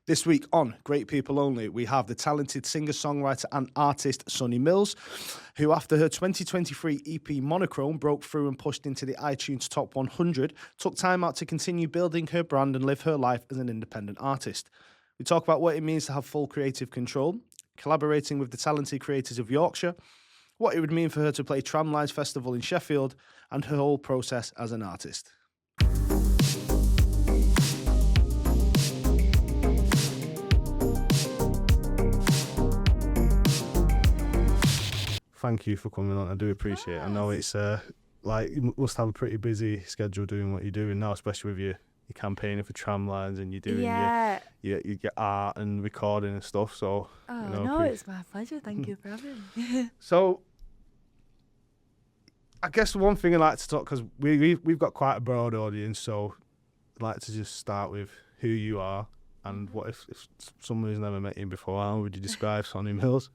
This week on Great People Only, we have the talented singer-songwriter and artist Sonni Mills, who after her 2023 EP Monochrome broke through and pushed into the iTunes Top 100, took time out to continue building her brand and live her life as an independent artist. We talk about what it means to have full creative control, collaborating with the talented creators of Yorkshire, what it would mean for her to play Tramlines Festival in Sheffield, and her whole process as an artist. Thank you for coming on. I do appreciate it. I know it's you must have a pretty busy schedule doing what you're doing now, especially with your campaigning for Tramlines and you're doing your art and recording and stuff. So It's my pleasure. Thank you for having me. So I guess one thing I'd like to talk, because we've got quite a broad audience, so I'd like to just start with who you are and what if someone who's never met you before, how would you describe Sonni Mills?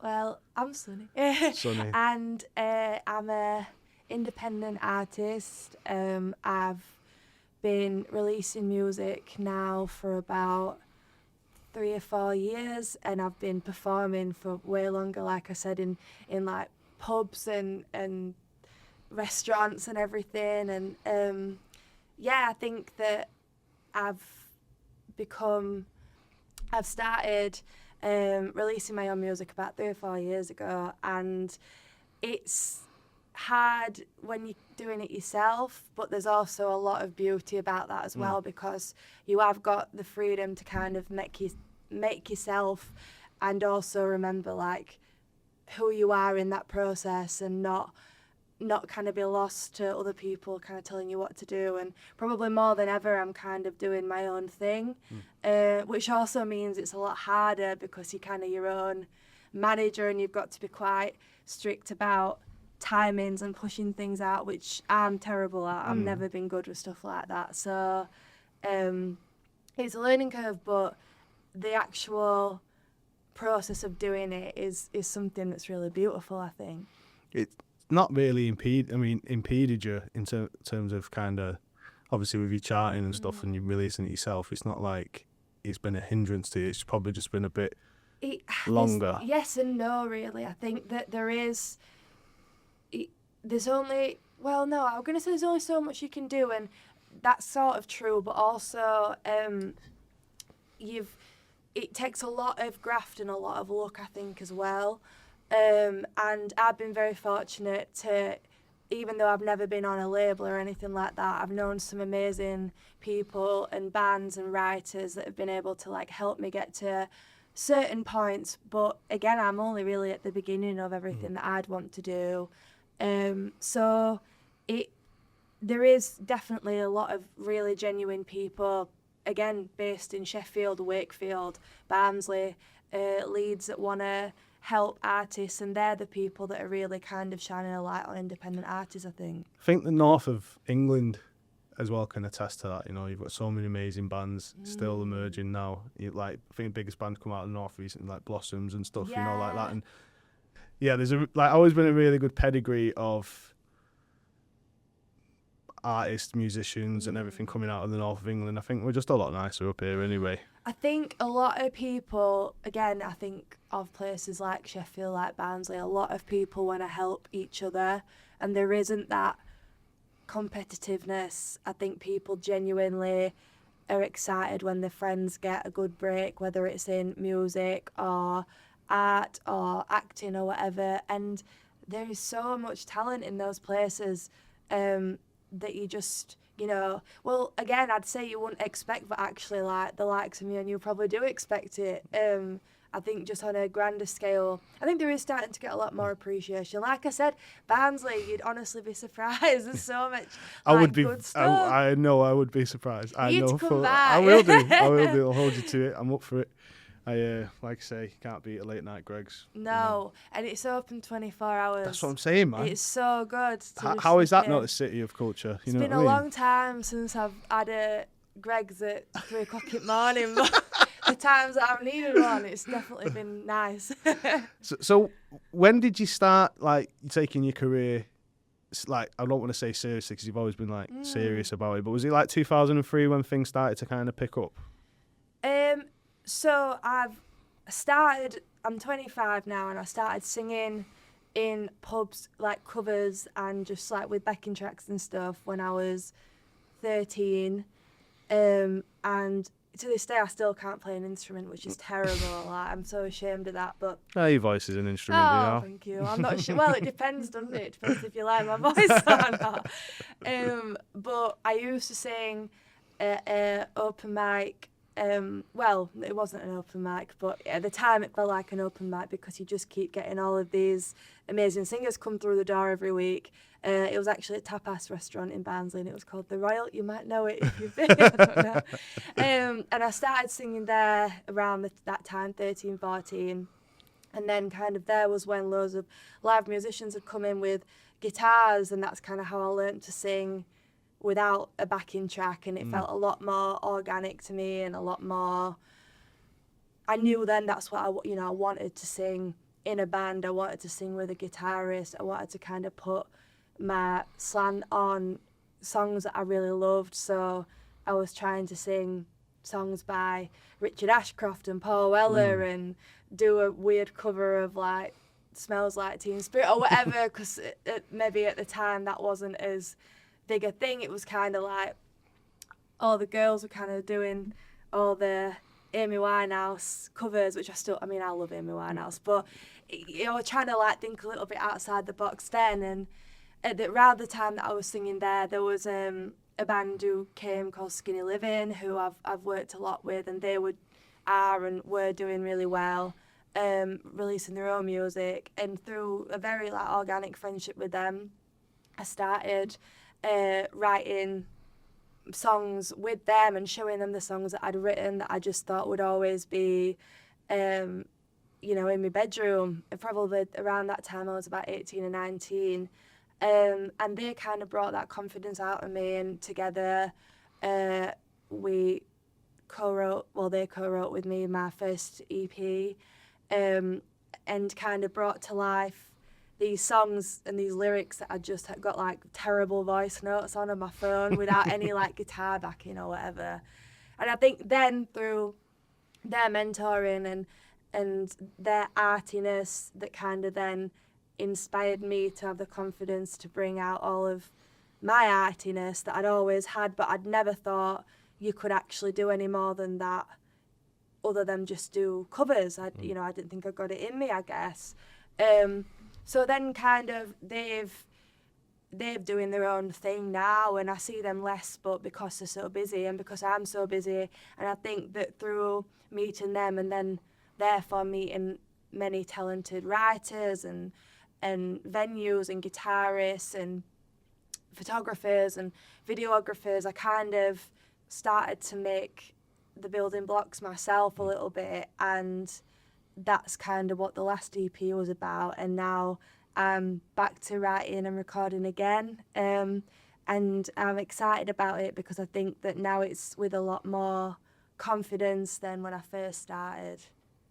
Well, I'm Sonni. Sonni. And I'm a independent artist. I've been releasing music now for about 3 or 4 years, and I've been performing for way longer, like I said, in like pubs and restaurants and everything. And I think that I've started releasing my own music about 3 or 4 years ago, and it's hard when you're doing it yourself, but there's also a lot of beauty about that as well, because you have got the freedom to kind of make yourself, and also remember like who you are in that process, and not kind of be lost to other people kind of telling you what to do. And probably more than ever, I'm kind of doing my own thing, which also means it's a lot harder because you're kind of your own manager, and you've got to be quite strict about timings and pushing things out, which I'm terrible at. I've never been good with stuff like that. So it's a learning curve, but the actual process of doing it is something that's really beautiful, I think. It's not really impeded you in terms of kind of, obviously with your charting and stuff and you releasing it yourself, it's not like it's been a hindrance to you, it's probably just been a bit longer. Yes and no, really. I think that there's only so much you can do, and that's sort of true, but also it takes a lot of graft and a lot of luck, I think, as well. And I've been very fortunate to, even though I've never been on a label or anything like that, I've known some amazing people and bands and writers that have been able to like help me get to certain points. But again, I'm only really at the beginning of everything that I'd want to do. So there is definitely a lot of really genuine people, again, based in Sheffield, Wakefield, Barnsley, Leeds, that want to help artists, and they're the people that are really kind of shining a light on independent artists, I think. I think the north of England as well can attest to that. You know, you've got so many amazing bands still emerging now. I think the biggest band come out of the north recently, like Blossoms and stuff, you know, like that. And there's always been a really good pedigree of artists, musicians and everything coming out of the north of England. I think we're just a lot nicer up here anyway. I think a lot of people, again, I think of places like Sheffield, like Barnsley, a lot of people want to help each other, and there isn't that competitiveness. I think people genuinely are excited when their friends get a good break, whether it's in music or art or acting or whatever, and there is so much talent in those places that you just, well, again, I'd say you wouldn't expect, but actually, like, the likes of me and you probably do expect it. I think just on a grander scale, I think there is starting to get a lot more appreciation. Like I said, Barnsley, you'd honestly be surprised. There's so much good stuff. I know I would be surprised. You need to come back. I will do. I'll hold you to it. I'm up for it. Like I say, can't beat a late night Greg's. No, and it's open 24 hours. That's what I'm saying, man. It's so good. How is that not a city of culture? It's been a long time since I've had a Greg's at 3 o'clock in the morning, but the times that I've needed one, it's definitely been nice. So when did you start like taking your career? Like, I don't want to say seriously because you've always been like serious about it, but was it like 2003 when things started to kind of pick up? So I'm 25 now, and I started singing in pubs, like covers and just like with backing tracks and stuff when I was 13. And to this day I still can't play an instrument, which is terrible. Like, I'm so ashamed of that, but Your voice is an instrument, you oh, know. thank you. I'm not sure. Well, it depends, doesn't it? It depends if you like my voice or not. But I used to sing at open mic. Well, it wasn't an open mic, but at the time it felt like an open mic because you just keep getting all of these amazing singers come through the door every week. It was actually a tapas restaurant in Barnsley, and it was called The Royal. You might know it if you've been. I don't know. And I started singing there around that time, 13, 14. And then kind of there was when loads of live musicians had come in with guitars, and that's kind of how I learnt to sing without a backing track, and it felt a lot more organic to me and a lot more. I knew then that's what I wanted to sing in a band. I wanted to sing with a guitarist. I wanted to kind of put my slant on songs that I really loved. So I was trying to sing songs by Richard Ashcroft and Paul Weller and do a weird cover of like Smells Like Teen Spirit or whatever, because maybe at the time that wasn't as big a thing. It was kind of like all the girls were kind of doing all the Amy Winehouse covers, which I love Amy Winehouse, but trying to like think a little bit outside the box then. And around the time that I was singing there was a band who came called Skinny Living, who I've worked a lot with, and they were doing really well, releasing their own music. And through a very like organic friendship with them, I started writing songs with them and showing them the songs that I'd written that I just thought would always be, in my bedroom. Probably around that time I was about 18 or 19. And they kind of brought that confidence out of me, and together they co-wrote with me my first EP, and kind of brought to life these songs and these lyrics that I just had got like terrible voice notes on my phone without any like guitar backing or whatever. And I think then through their mentoring and their artiness, that kind of then inspired me to have the confidence to bring out all of my artiness that I'd always had, but I'd never thought you could actually do any more than that other than just do covers. I didn't think I got it in me, I guess. So then kind of they're doing their own thing now, and I see them less, but because they're so busy and because I'm so busy. And I think that through meeting them and then therefore meeting many talented writers and venues and guitarists and photographers and videographers, I kind of started to make the building blocks myself a little bit, and that's kind of what the last EP was about. And now I'm back to writing and recording again, and I'm excited about it because I think that now it's with a lot more confidence than when I first started.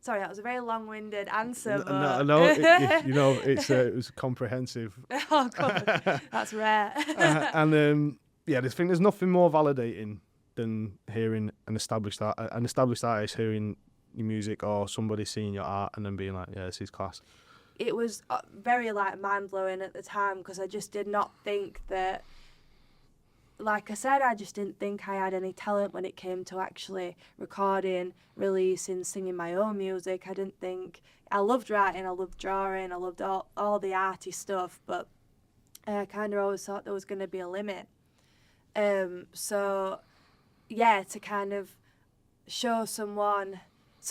Sorry, that was a very long-winded answer. But... No, it was comprehensive. Oh God, that's rare. I think there's nothing more validating than hearing an established artist hearing your music or somebody seeing your art and then being like, yeah, this is class. It was very like mind-blowing at the time because I just did not think that, like I said, I just didn't think I had any talent when it came to actually recording, releasing, singing my own music. I didn't think... I loved writing, I loved drawing, I loved all the arty stuff, but I kind of always thought there was going to be a limit. So, yeah, to kind of show someone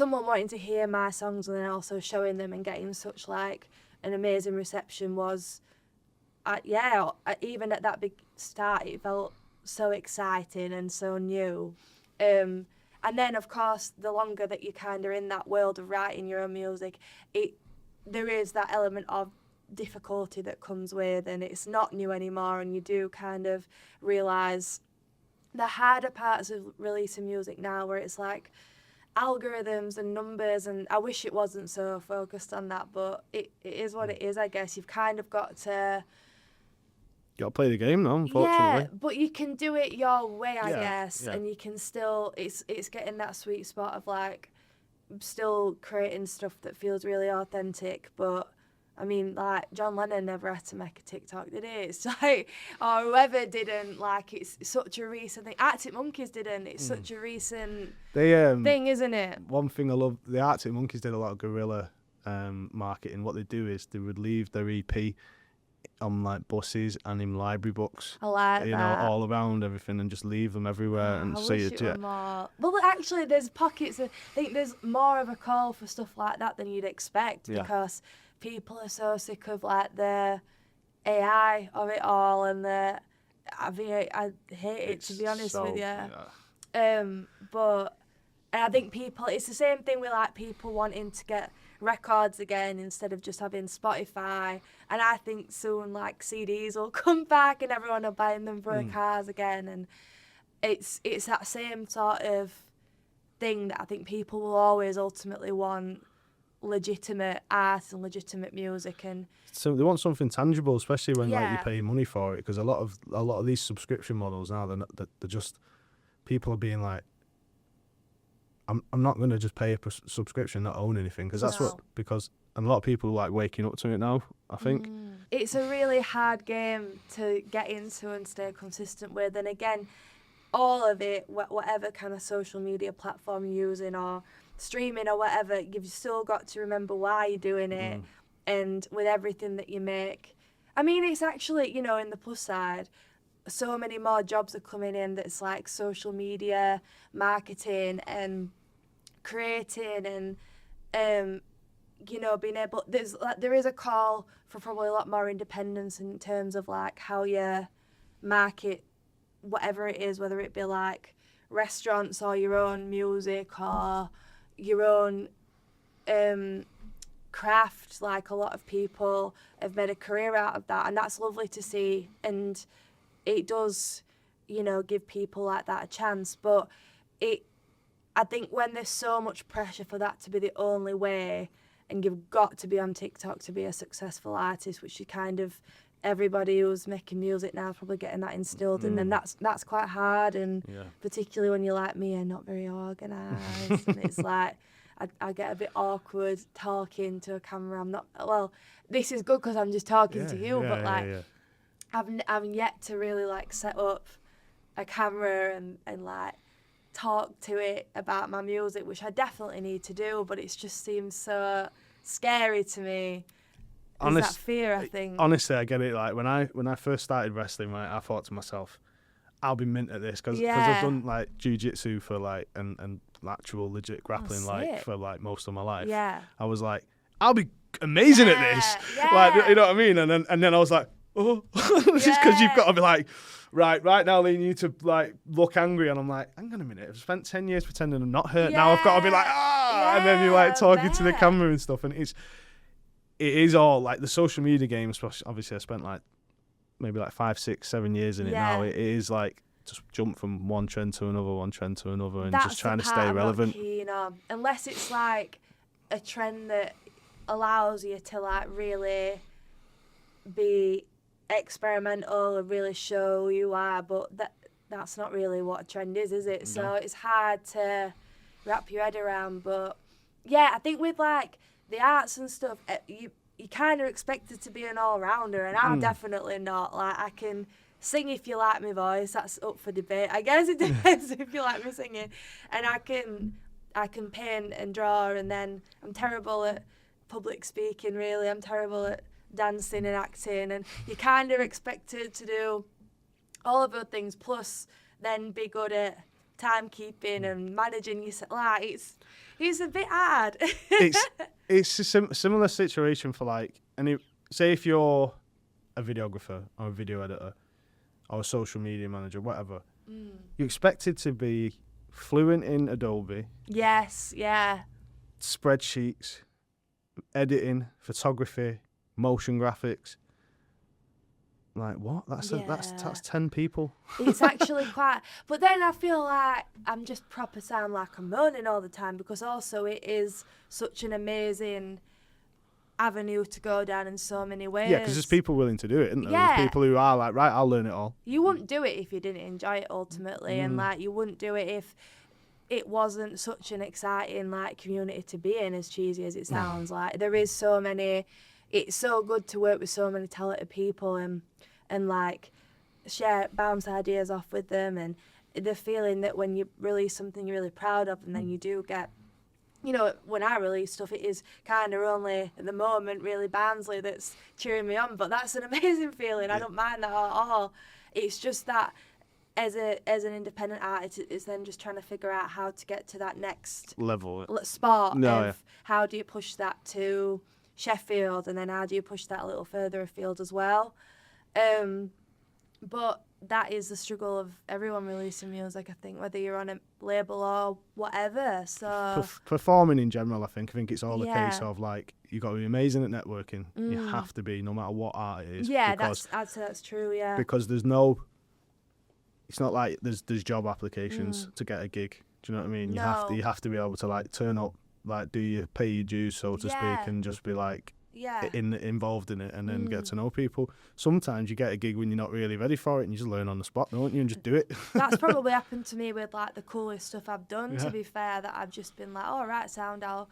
wanting to hear my songs and then also showing them and getting such like an amazing reception was... even at that big start, it felt so exciting and so new. And then, of course, the longer that you're kind of in that world of writing your own music, there is that element of difficulty that comes with, and it's not new anymore, and you do kind of realise the harder parts of releasing music now, where it's like algorithms and numbers, and I wish it wasn't so focused on that, but it is what it is, I guess. You've kind of got to Got to play the game now, unfortunately. Yeah, but you can do it your way, I Yeah, guess, yeah. and you can still. It's getting that sweet spot of like still creating stuff that feels really authentic, but. I mean, like, John Lennon never had to make a TikTok, did he? It's like, or whoever didn't, like, it's such a recent thing. Arctic Monkeys didn't. It's such a recent thing, isn't it? One thing I love, the Arctic Monkeys did a lot of guerrilla marketing. What they do is they would leave their EP on, like, buses and in library books. I like that. You know, all around everything and just leave them everywhere. And I say wish it it were more. Well, actually, there's pockets of, I think there's more of a call for stuff like that than you'd expect because people are so sick of like the AI of it all, and I hate it, to be honest with you. Yeah. But and I think it's the same thing with like people wanting to get records again instead of just having Spotify. And I think soon like CDs will come back and everyone will buy them for their cars again. And it's that same sort of thing that I think people will always ultimately want. Legitimate art and legitimate music, and so they want something tangible, especially when like you Yeah. pay money for it, because a lot of these subscription models now they're just people are being like, I'm not going to just pay a subscription, not own anything, because that's No. because a lot of people are like waking up to it now, I think. It's a really hard game to get into and stay consistent with. And again, all of it, whatever kind of social media platform you're using or streaming or whatever, you've still got to remember why you're doing it. And with everything that you make, I mean, it's actually, you know, in the plus side, so many more jobs are coming in that's like social media marketing and creating and you know, being able, there is a call for probably a lot more independence in terms of like how you market whatever it is, whether it be like restaurants or your own music or your own craft. Like a lot of people have made a career out of that, and that's lovely to see, and it does, you know, give people like that a chance. But I think when there's so much pressure for that to be the only way, and you've got to be on TikTok to be a successful artist, which you kind of, everybody who's making music now is probably getting that instilled in them. That's quite hard, and particularly when you're like me and not very organised, and it's like I get a bit awkward talking to a camera. I'm not, well, this is good because I'm just talking to you, but like I've yet to really like set up a camera and like talk to it about my music, which I definitely need to do, but it just seems so scary to me. There's that fear, I think. Honestly, I get it. Like when I first started wrestling, right, I thought to myself, I'll be mint at this because I've done like jiu-jitsu for like and actual legit grappling like for like most of my life. Yeah. I was like, I'll be amazing at this. Yeah. Like, you know what I mean? And then I was like, oh, just because you've got to be like, right now, Lee, you need to like look angry, and I'm like, hang on a minute, I've spent 10 years pretending I'm not hurt. Now I've got to be like, and then you're like talking to the camera and stuff, and it is all like the social media game. Obviously, I spent like maybe like 5, 6, 7 years in it now. It is like just jump from one trend to another, and That's just trying to the part stay I'm relevant. not keen on. Unless it's like a trend that allows you to like really be experimental and really show who you are, but that's not really what a trend is it? No. So it's hard to wrap your head around. But yeah, I think with like the arts and stuff, you kind of expected to be an all-rounder, and I'm definitely not. Like, I can sing if you like my voice, that's up for debate. I guess it depends if you like me singing. And I can paint and draw, and then I'm terrible at public speaking, really. I'm terrible at dancing and acting, and you're kind of expected to do all of those things, plus then be good at timekeeping and managing yourself. Like, it's a bit hard. It's a similar situation for like, say if you're a videographer or a video editor or a social media manager, whatever, you're expected to be fluent in Adobe. Yes, yeah. Spreadsheets, editing, photography, motion graphics. Like, what? That's 10 people. It's actually quite... But then I feel like I'm just proper sound like I'm moaning all the time, because also it is such an amazing avenue to go down in so many ways. Yeah, because there's people willing to do it, isn't there? Yeah. There's people who are like, right, I'll learn it all. You wouldn't do it if you didn't enjoy it ultimately, and like you wouldn't do it if it wasn't such an exciting like community to be in, as cheesy as it sounds. Like there is so many, it's so good to work with so many talented people and like bounce ideas off with them, and the feeling that when you release something you're really proud of and then you do get, you know, when I release stuff, it is kind of only at the moment really Barnsley that's cheering me on, but that's an amazing feeling. I don't mind that at all. It's just that as an independent artist, it's then just trying to figure out how to get to that next Level. spot of how do you push that to Sheffield, and then how do you push that a little further afield as well. But that is the struggle of everyone releasing music, I think, whether you're on a label or whatever. So Performing in general, I think it's all a case of like you got to be amazing at networking. You have to be, no matter what art it is. Yeah, I'd say that's true. Yeah, because it's not like there's job applications to get a gig. Do you know what I mean? No. You have to be able to like turn up, like pay your dues, so to speak, and just be like involved in it, and then get to know people. Sometimes you get a gig when you're not really ready for it, and you just learn on the spot, don't you, and just do it. That's probably happened to me with like the coolest stuff I've done. To be fair, that I've just been like, all right, sound, I'll.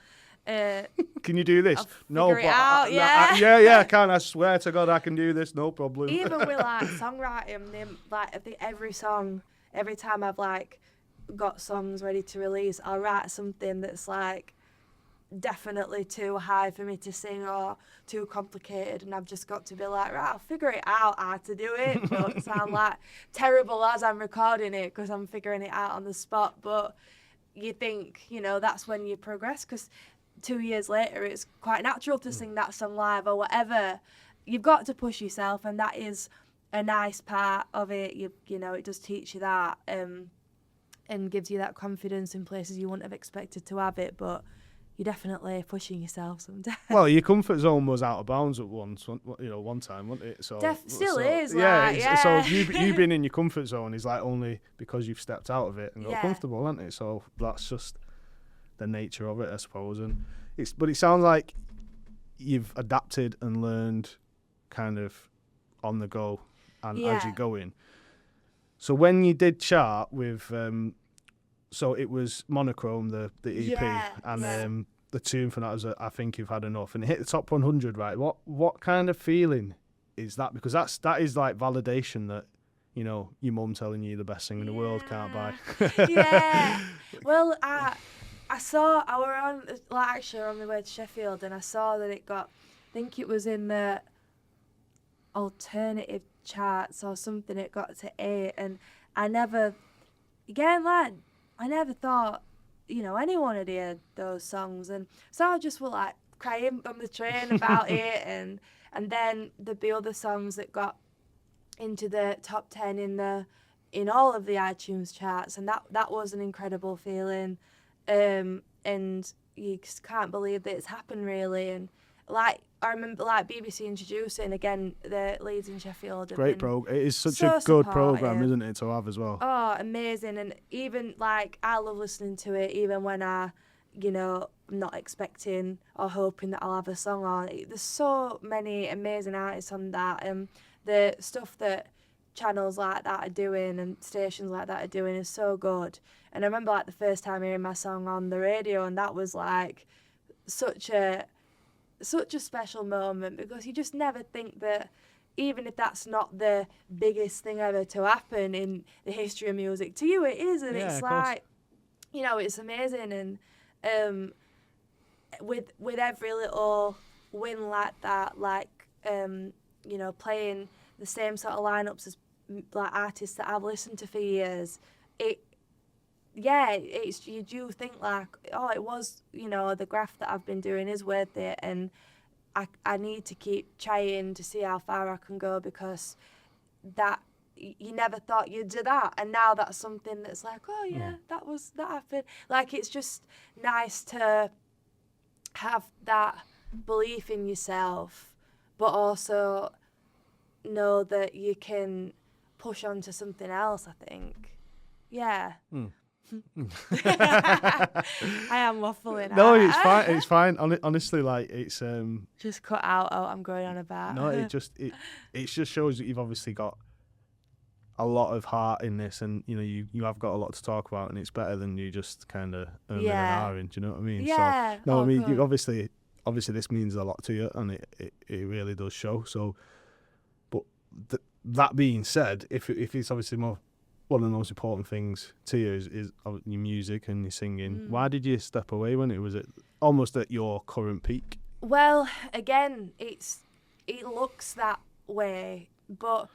Can you do this? I'll No, figure it but out, I can. I swear to God, I can do this. No problem. Even with like songwriting, like I think every song, every time I've like got songs ready to release, I'll write something that's like definitely too high for me to sing or too complicated, and I've just got to be like, right, I'll figure it out how to do it. Don't sound like terrible as I'm recording it because I'm figuring it out on the spot. But you think, you know, that's when you progress, because 2 years later it's quite natural to sing that song live or whatever. You've got to push yourself, and that is a nice part of it. You know, it does teach you that and gives you that confidence in places you wouldn't have expected to have it, but you're definitely pushing yourself sometimes. Well, your comfort zone was out of bounds at one time, wasn't it? So still is. So you being in your comfort zone is like only because you've stepped out of it and got comfortable, isn't it? So that's just the nature of it, I suppose. And but it sounds like you've adapted and learned kind of on the go and as you're going. So when you did chart with so it was Monochrome, the EP, and the tune for that was I Think You've Had Enough, and it hit the top 100, right? What kind of feeling is that? Because that is like validation that, you know, your mum telling you the best thing in the world can't buy. Well, I were on, like, actually on my way to Sheffield, and I saw that it got, I think it was in the alternative charts or something, it got to 8, and I never thought, you know, anyone had heard those songs, and so I just was like crying on the train about it, and then there'd be other songs that got into the top 10 in all of the iTunes charts, and that was an incredible feeling, and you just can't believe that it's happened, really. And like I remember, like BBC introducing again the Leeds in Sheffield. Great program. It is such a good program, isn't it, to have as well? Oh, amazing! And even like I love listening to it, even when I'm not expecting or hoping that I'll have a song on. There's so many amazing artists on that, and the stuff that channels like that are doing and stations like that are doing is so good. And I remember like the first time hearing my song on the radio, and that was like such a special moment, because you just never think that, even if that's not the biggest thing ever to happen in the history of music, to you it is, and it's like, you know, it's amazing. And with every little win like that, like you know, playing the same sort of lineups as like artists that I've listened to for years, you do think like, oh, it was, you know, the graft that I've been doing is worth it, and I need to keep trying to see how far I can go, because that you never thought you'd do that, and now that's something that's like, oh yeah, that happened. Like, it's just nice to have that belief in yourself, but also know that you can push on to something else, I think. Yeah. I am waffling. No, it's fine. It's fine. Honestly, like it's Just cut out what I'm going on about. no, it just shows that you've obviously got a lot of heart in this, and you have got a lot to talk about, and it's better than you just kind of and ahhing. Do you know what I mean? Yeah. So no, I mean good. you obviously this means a lot to you, and it really does show. So, but that being said, if it's obviously one of the most important things to you is your music and your singing. Why did you step away when it was almost at your current peak? Well, again, it looks that way, but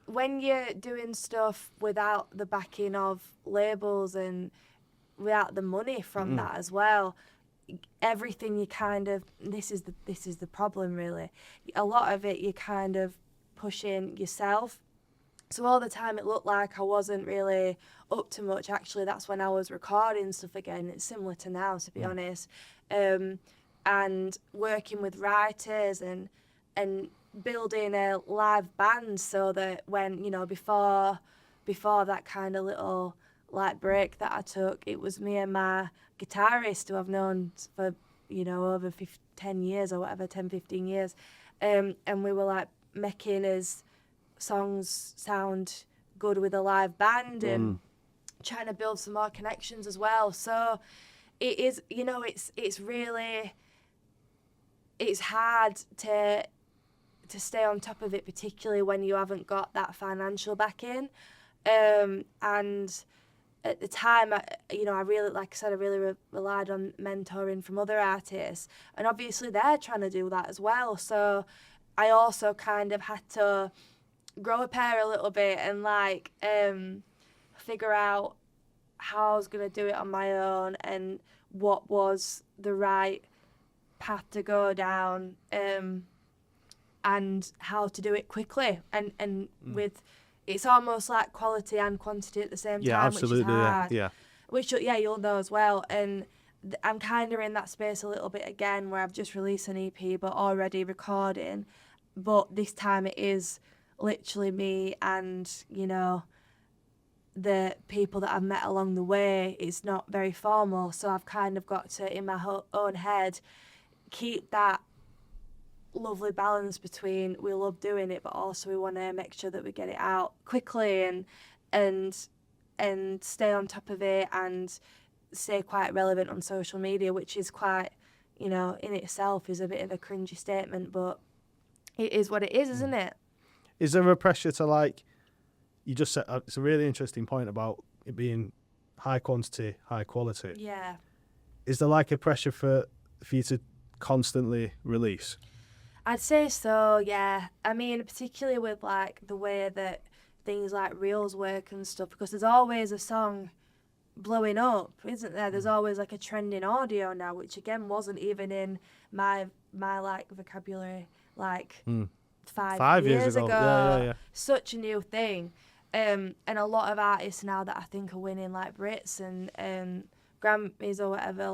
when you're doing stuff without the backing of labels and without the money from that as well, everything you kind of this is the problem really. A lot of it you kind of push in yourself. So all the time it looked like I wasn't really up to much. Actually, that's when I was recording stuff again. It's similar to now, to be honest. And working with writers and building a live band so that when, before that kind of little like break that I took, it was me and my guitarist who I've known for, over 10 years or whatever, 10, 15 years. And we were like making his songs sound good with a live band and trying to build some more connections as well. So it is, it's really, it's hard to stay on top of it, particularly when you haven't got that financial backing. And at the time, I really, like I said, I really relied on mentoring from other artists, and obviously they're trying to do that as well. So I also kind of had to grow a pair a little bit and figure out how I was going to do it on my own and what was the right path to go down, and how to do it quickly and with it's almost like quality and quantity at the same time, absolutely, which is hard. yeah. Which you'll know as well. And I'm kind of in that space a little bit again, where I've just released an EP but already recording, but this time it is literally me and the people that I've met along the way. It's not very formal, so I've kind of got to, in my own head, keep that lovely balance between we love doing it but also we want to make sure that we get it out quickly and stay on top of it and stay quite relevant on social media, which is quite, in itself is a bit of a cringy statement, but it is what it is, isn't it? Is there a pressure to you just said, it's a really interesting point about it being high quantity, high quality. Yeah. Is there a pressure for you to constantly release? I'd say so, yeah. I mean, particularly with the way that things like reels work and stuff, because there's always a song blowing up, isn't there? There's always a trending audio now, which again wasn't even in my vocabulary 5 years ago. Yeah. Such a new thing. And a lot of artists now that I think are winning Brits and Grammys or whatever,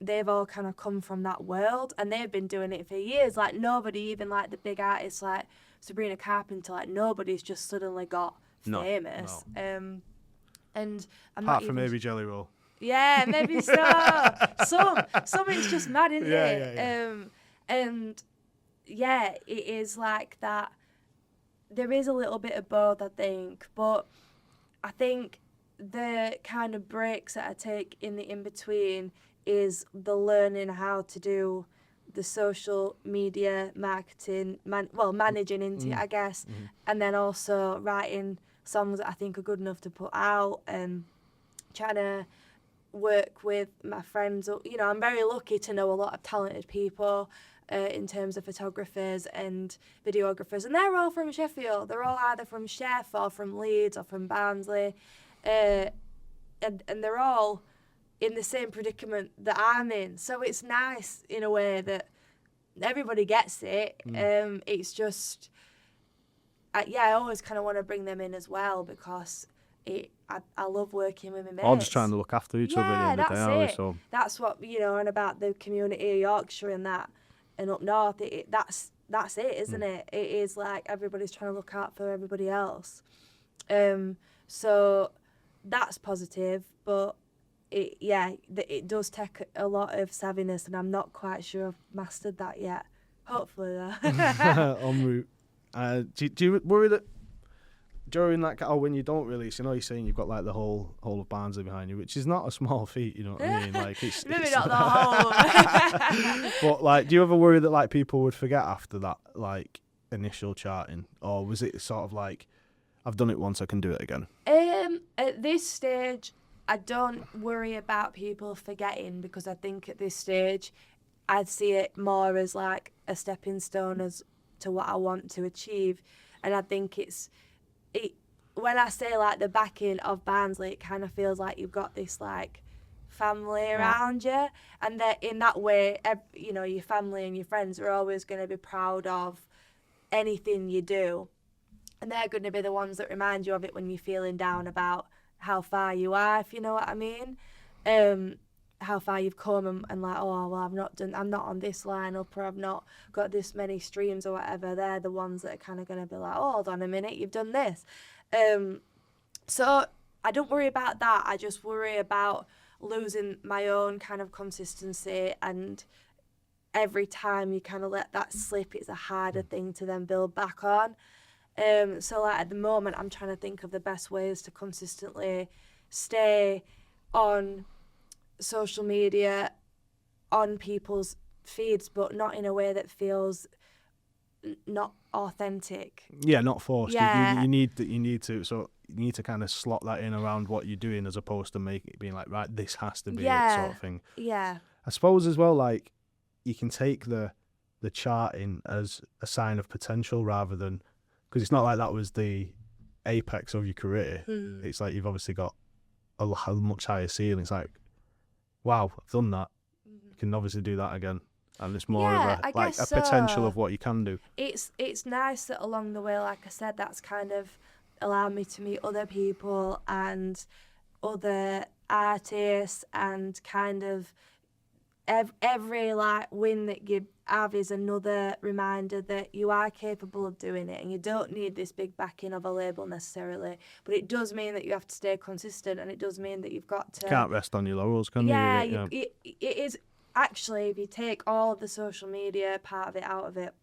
they've all kind of come from that world and they've been doing it for years. Nobody, even the big artists like Sabrina Carpenter, nobody's just suddenly got famous. No. And I'm apart not from even maybe Jelly Roll. Yeah, maybe so. Some it's just mad, isn't it? Yeah. And yeah, it is like that. There is a little bit of both, I think, but I think the kind of breaks that I take in the in-between is the learning how to do the social media marketing, managing into it, I guess, and then also writing songs that I think are good enough to put out and trying to work with my friends. I'm very lucky to know a lot of talented people in terms of photographers and videographers, and they're all from Sheffield. They're all either from Sheff or from Leeds or from Barnsley, and they're all in the same predicament that I'm in. So it's nice in a way that everybody gets it. It's just, I always kind of want to bring them in as well because I love working with my mates. All just trying to look after each other at the end of the day, aren't we? So that's what, and about the community of Yorkshire and that, and up north, that's it, isn't it? It is everybody's trying to look out for everybody else. So that's positive, but it does take a lot of savviness, and I'm not quite sure I've mastered that yet. Hopefully, though. En route. Do you worry that during that, when you don't release, you're saying you've got like the whole of Barnsley behind you, which is not a small feat, you know what I mean? Like Maybe not the whole. But like, do you ever worry that like people would forget after that like initial charting, or was it sort of like, I've done it once, I can do it again? At this stage, I don't worry about people forgetting, because I think at this stage, I'd see it more as like a stepping stone as to what I want to achieve, and I think when I say like the backing of Barnsley, it kind of feels like you've got this like family around you, and that in that way, your family and your friends are always going to be proud of anything you do, and they're going to be the ones that remind you of it when you're feeling down about how far you are, if you know what I mean. How far you've come, and like, oh well, I'm not on this lineup, or I've not got this many streams or whatever. They're the ones that are kind of going to be like, oh, hold on a minute, you've done this. So I don't worry about that. I just worry about losing my own kind of consistency, and every time you kind of let that slip, it's a harder thing to then build back on. So like at the moment, I'm trying to think of the best ways to consistently stay on social media, on people's feeds, but not in a way that feels not authentic. Yeah, not forced. Yeah. You need to kind of slot that in around what you're doing, as opposed to make it being like, right, this has to be it sort of thing. Yeah. I suppose as well, like, you can take the charting as a sign of potential, rather than, because it's not like that was the apex of your career. It's like you've obviously got a much higher ceiling. It's like, wow, I've done that. You can obviously do that again. And it's more of a potential of what you can do. It's nice that along the way, like I said, that's kind of allowed me to meet other people and other artists, and kind of every like win that you have is another reminder that you are capable of doing it, and you don't need this big backing of a label necessarily, but it does mean that you have to stay consistent, and it does mean that you've got to... Can't rest on your laurels, can you? Yeah, it is... Actually, if you take all of the social media part of it out of it,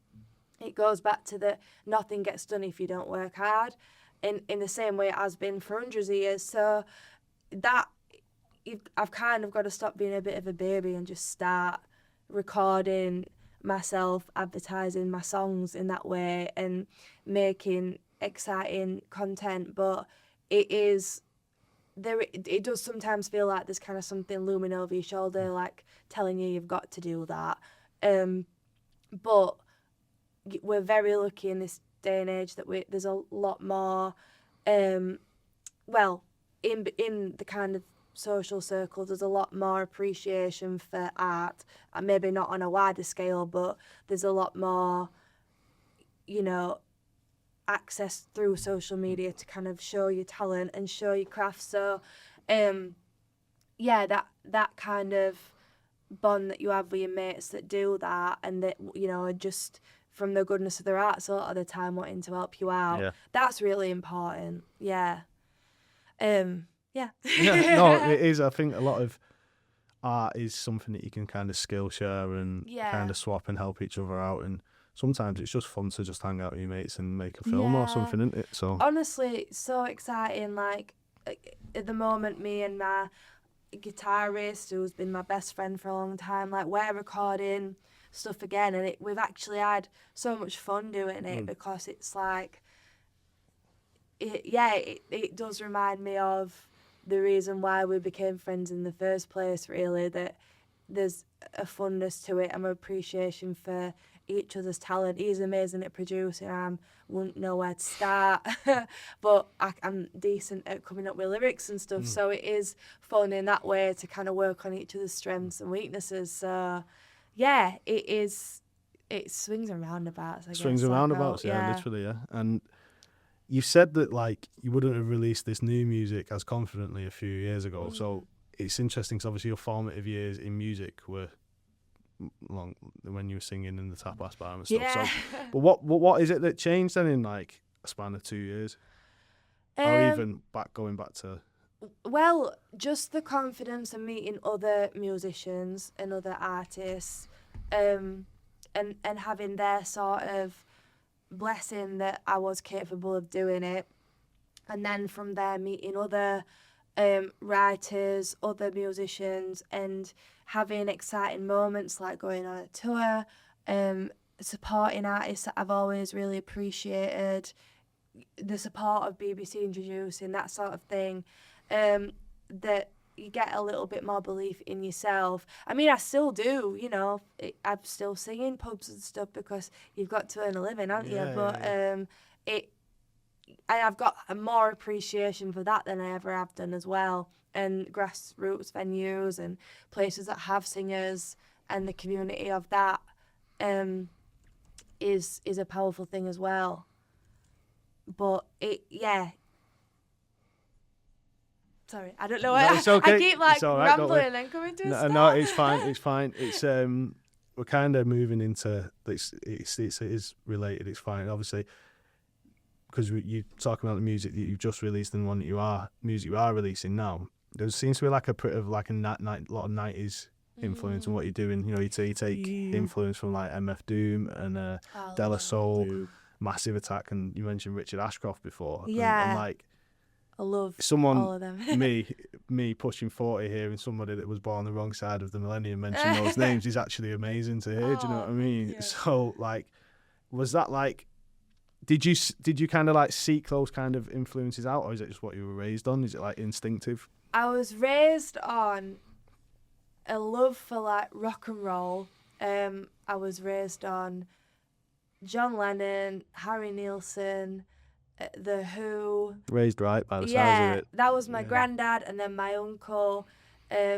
it goes back to that nothing gets done if you don't work hard, in the same way it has been for hundreds of years. So that I've kind of got to stop being a bit of a baby and just start recording myself, advertising my songs in that way, and making exciting content. But it does sometimes feel like there's kind of something looming over your shoulder, like telling you you've got to do that. But we're very lucky in this day and age that there's a lot more, in the kind of social circles, there's a lot more appreciation for art, and maybe not on a wider scale, but there's a lot more, access through social media to kind of show your talent and show your craft. So that kind of bond that you have with your mates that do that, and that are just from the goodness of their hearts a lot of the time wanting to help you out, that's really important. Yeah. Yeah, no, it is. I think a lot of art is something that you can kind of skill share and kind of swap and help each other out, and sometimes it's just fun to just hang out with your mates and make a film or something, isn't it? So honestly, it's so exciting. Like at the moment, me and my guitarist, who's been my best friend for a long time, like we're recording stuff again, and we've actually had so much fun doing it, because it's like, it does remind me of the reason why we became friends in the first place, really, that there's a funness to it and an appreciation for each other's talent. He's amazing at producing, I wouldn't know where to start, but I'm decent at coming up with lyrics and stuff, so it is fun in that way to kind of work on each other's strengths and weaknesses. So yeah, it swings and roundabouts, I guess. Swings and roundabouts, literally, yeah. And you said that like you wouldn't have released this new music as confidently a few years ago. So it's interesting, because obviously your formative years in music were long, when you were singing in the Tapas Bar and stuff. So, but what is it that changed then in like a span of 2 years? or Um, even going back to? Well, just the confidence of meeting other musicians and other artists, and having their sort of blessing that I was capable of doing it, and then from there meeting other writers, other musicians, and having exciting moments like going on a tour, supporting artists that I've always really appreciated, the support of BBC introducing that sort of thing, that you get a little bit more belief in yourself. I mean, I still do, I'm still singing pubs and stuff because you've got to earn a living, haven't you? But I've got a more appreciation for that than I ever have done as well. And grassroots venues and places that have singers and the community of that is a powerful thing as well. But sorry, I don't know. No, it's okay. I keep rambling and coming to a stop. No, it's fine. It's fine. It's we're kind of moving into it is related. It's fine, obviously, because you're talking about the music that you've just released and the one that you are releasing now. There seems to be like a lot of 90s influence in what you're doing. You take influence from like MF Doom and De La Soul, Massive Attack, and you mentioned Richard Ashcroft before. Yeah. And like, I love someone, all of them. me pushing 40 here, and somebody that was born the wrong side of the millennium mention those names is actually amazing to hear. Do you know what I mean? Yeah. So like, was that like, did you kind of like seek those kind of influences out, or is it just what you were raised on? Is it like instinctive? I was raised on a love for like rock and roll. I was raised on John Lennon, Harry Nilsson, The Who. Raised right by the sounds of it. That was my granddad, and then my uncle.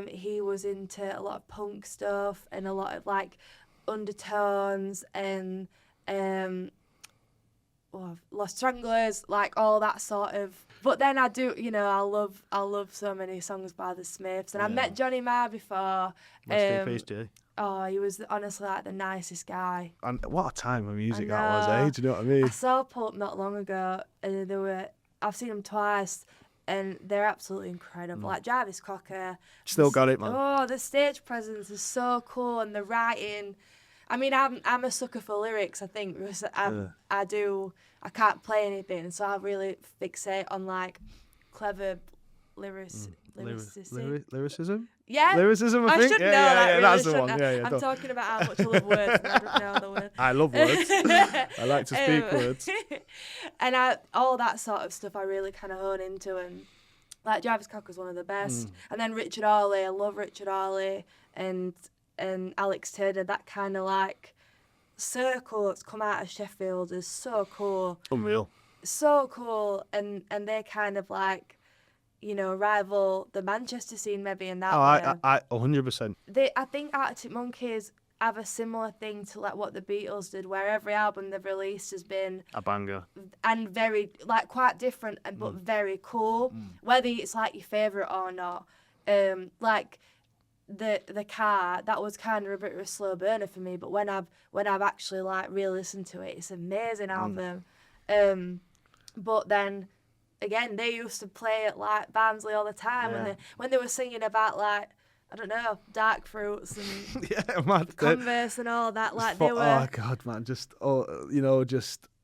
He was into a lot of punk stuff and a lot of like undertones and Lost Stranglers, like all that sort of. But then I do, I love so many songs by the Smiths, and I met Johnny Marr before. Rest in peace, Jay. Oh, he was honestly like the nicest guy. And what a time of music that was, eh? Do you know what I mean? I saw Pulp not long ago, and I've seen them twice, and they're absolutely incredible. Like Jarvis Cocker. Still got it, man. Oh, the stage presence is so cool, and the writing. I mean, I'm a sucker for lyrics, I think, because I can't play anything, so I really fixate on, like, clever lyricism. Yeah? Lyricism, I think? I should know that, really, that's the one. Yeah, I'm talking about how much I love words, and I don't know the word. I love words. I like to speak words. And all that sort of stuff I really kind of hone into, and, like, Jarvis Cocker's one of the best. And then Richard Hawley, I love Richard Hawley, and Alex Turner, that kind of like circle that's come out of Sheffield is so cool. Unreal. So cool, and they kind of like, rival the Manchester scene maybe in that way. I 100%. I think Arctic Monkeys have a similar thing to like what the Beatles did, where every album they've released has been a banger and very like quite different but very cool, whether it's like your favourite or not. Like the Car, that was kind of a bit of a slow burner for me, but when I've actually like really listened to it, it's an amazing album. But then again, they used to play at like Barnsley all the time when they were singing about like, I don't know, dark fruits and Converse and all that. Like they were. Oh God, man! Just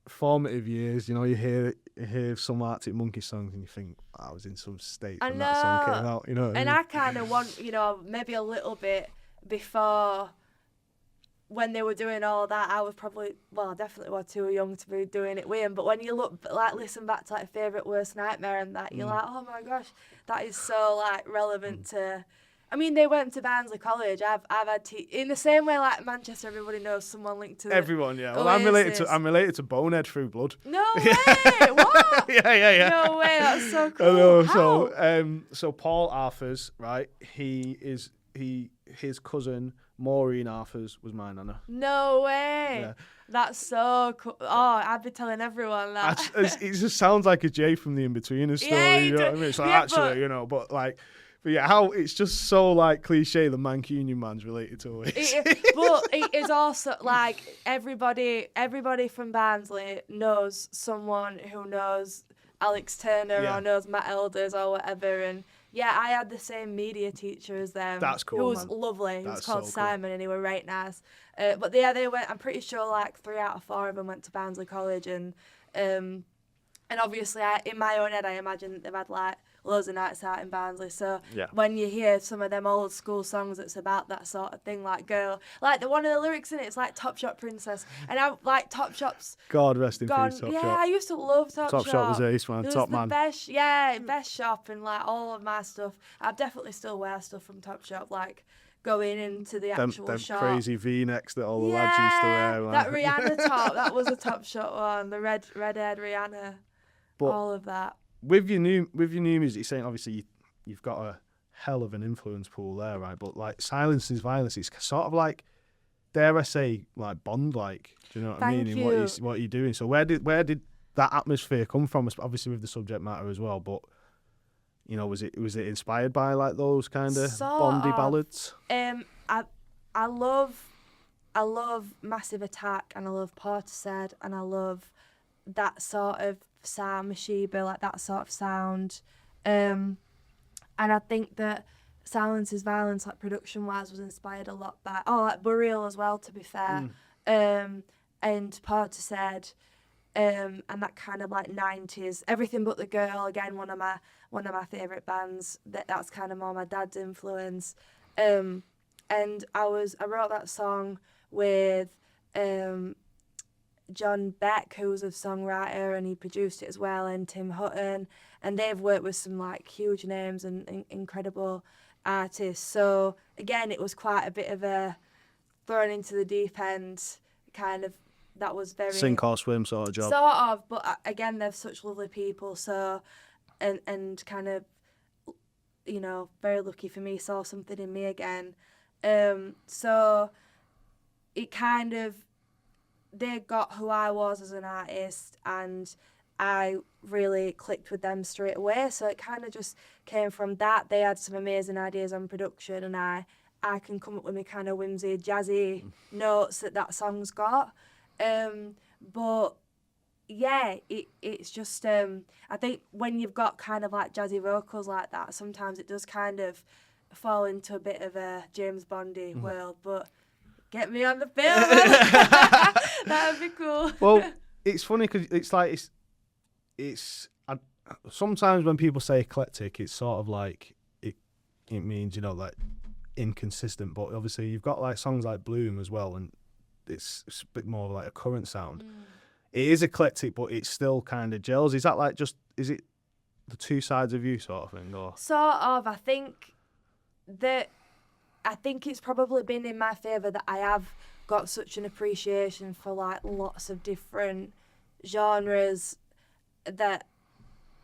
formative years. You hear some Arctic Monkey songs and you think, I was in some state when that song came out. You know. What I mean? I kind of want, maybe a little bit before when they were doing all that. I was probably, I definitely was too young to be doing it with him. But when you listen back to like Favourite Worst Nightmare and that, you're like, oh my gosh, that is so like relevant to. I mean, they went to Barnsley College. I've had in the same way like Manchester. Everybody knows someone linked to everyone. Yeah, well, Oasis. I'm related to Bonehead through blood. No way! What? Yeah. No way! That's so cool. I know. How? So Paul Arthurs, right? His cousin Maureen Arthurs was my nana. No way! Yeah. That's so cool. Oh, I'd be telling everyone that. It just sounds like a Jay from the Inbetweeners story. Yeah, you know what I mean? It's like but like. But yeah, how it's just so like cliche. The Mancunian man's related to Oasis. But it is also like everybody from Barnsley knows someone who knows Alex Turner Yeah. or knows Matt Elders or whatever. And yeah, I had the same media teacher as them. That's cool, Who was man. lovely. He was That's called so cool. Simon, and he were right nice. But yeah, they went. I'm pretty sure like 3 out of 4 of them went to Barnsley College, and obviously in my own head I imagine that they've had like loads of nights out in Barnsley. So Yeah. when you hear some of them old school songs that's about that sort of thing, like Girl, like one of the lyrics in it's like Top Shop Princess, and I like Top Shop's God rest in gone. peace, Top Yeah, Shop. I used to love Top Shop. Top Shop was ace, man. It was Top the man. best shop, and like all of my stuff. I definitely still wear stuff from Top Shop, like going into the actual Them shop. crazy V-necks that all the lads used to wear, man. That Rihanna top, that was a Top Shop one. The red-haired Rihanna. But all of that. with your new music, you're saying obviously you've got a hell of an influence pool there, right? But like Silence is Violence, it's sort of like, dare I say, like Bond, like, do you know what I mean? Thank In you. what you're doing. So where did that atmosphere come from? Obviously with the subject matter as well, but you know, was it inspired by like those kind of Bondy ballads? I love Massive Attack, and I love Portishead, and I love that sort of sound, Mashiba, like that sort of sound. And I think that Silence is Violence, like production-wise, was inspired a lot by, like Burial as well, to be fair. And Portishead, and that kind of like 90s. Everything But the Girl, again, one of my favourite bands. That's kind of more my dad's influence. And I wrote that song with John Beck, who was a songwriter, and he produced it as well, and Tim Hutton, and they've worked with some like huge names and incredible artists. So again, it was quite a bit of a thrown into the deep end kind of. That was very Sink or swim sort of job. Sort of, but again, they're such lovely people. So and kind of, you know, very lucky for me, saw something in me again. So it kind of, they got who I was as an artist, and I really clicked with them straight away. So it kind of just came from that. They had some amazing ideas on production, and I can come up with my kind of whimsy, jazzy notes that song's got. But yeah, it's just I think when you've got kind of like jazzy vocals like that, sometimes it does kind of fall into a bit of a James Bondy world. But get me on the film. That'd be cool. Well, it's funny because it's like sometimes when people say eclectic, it's sort of like it means, you know, like inconsistent. But obviously you've got like songs like Bloom as well, and it's a bit more like a current sound. It is eclectic, but it still kind of gels. Is that like is it the two sides of you sort of thing, or sort of? I think it's probably been in my favour that I have got such an appreciation for like lots of different genres. That,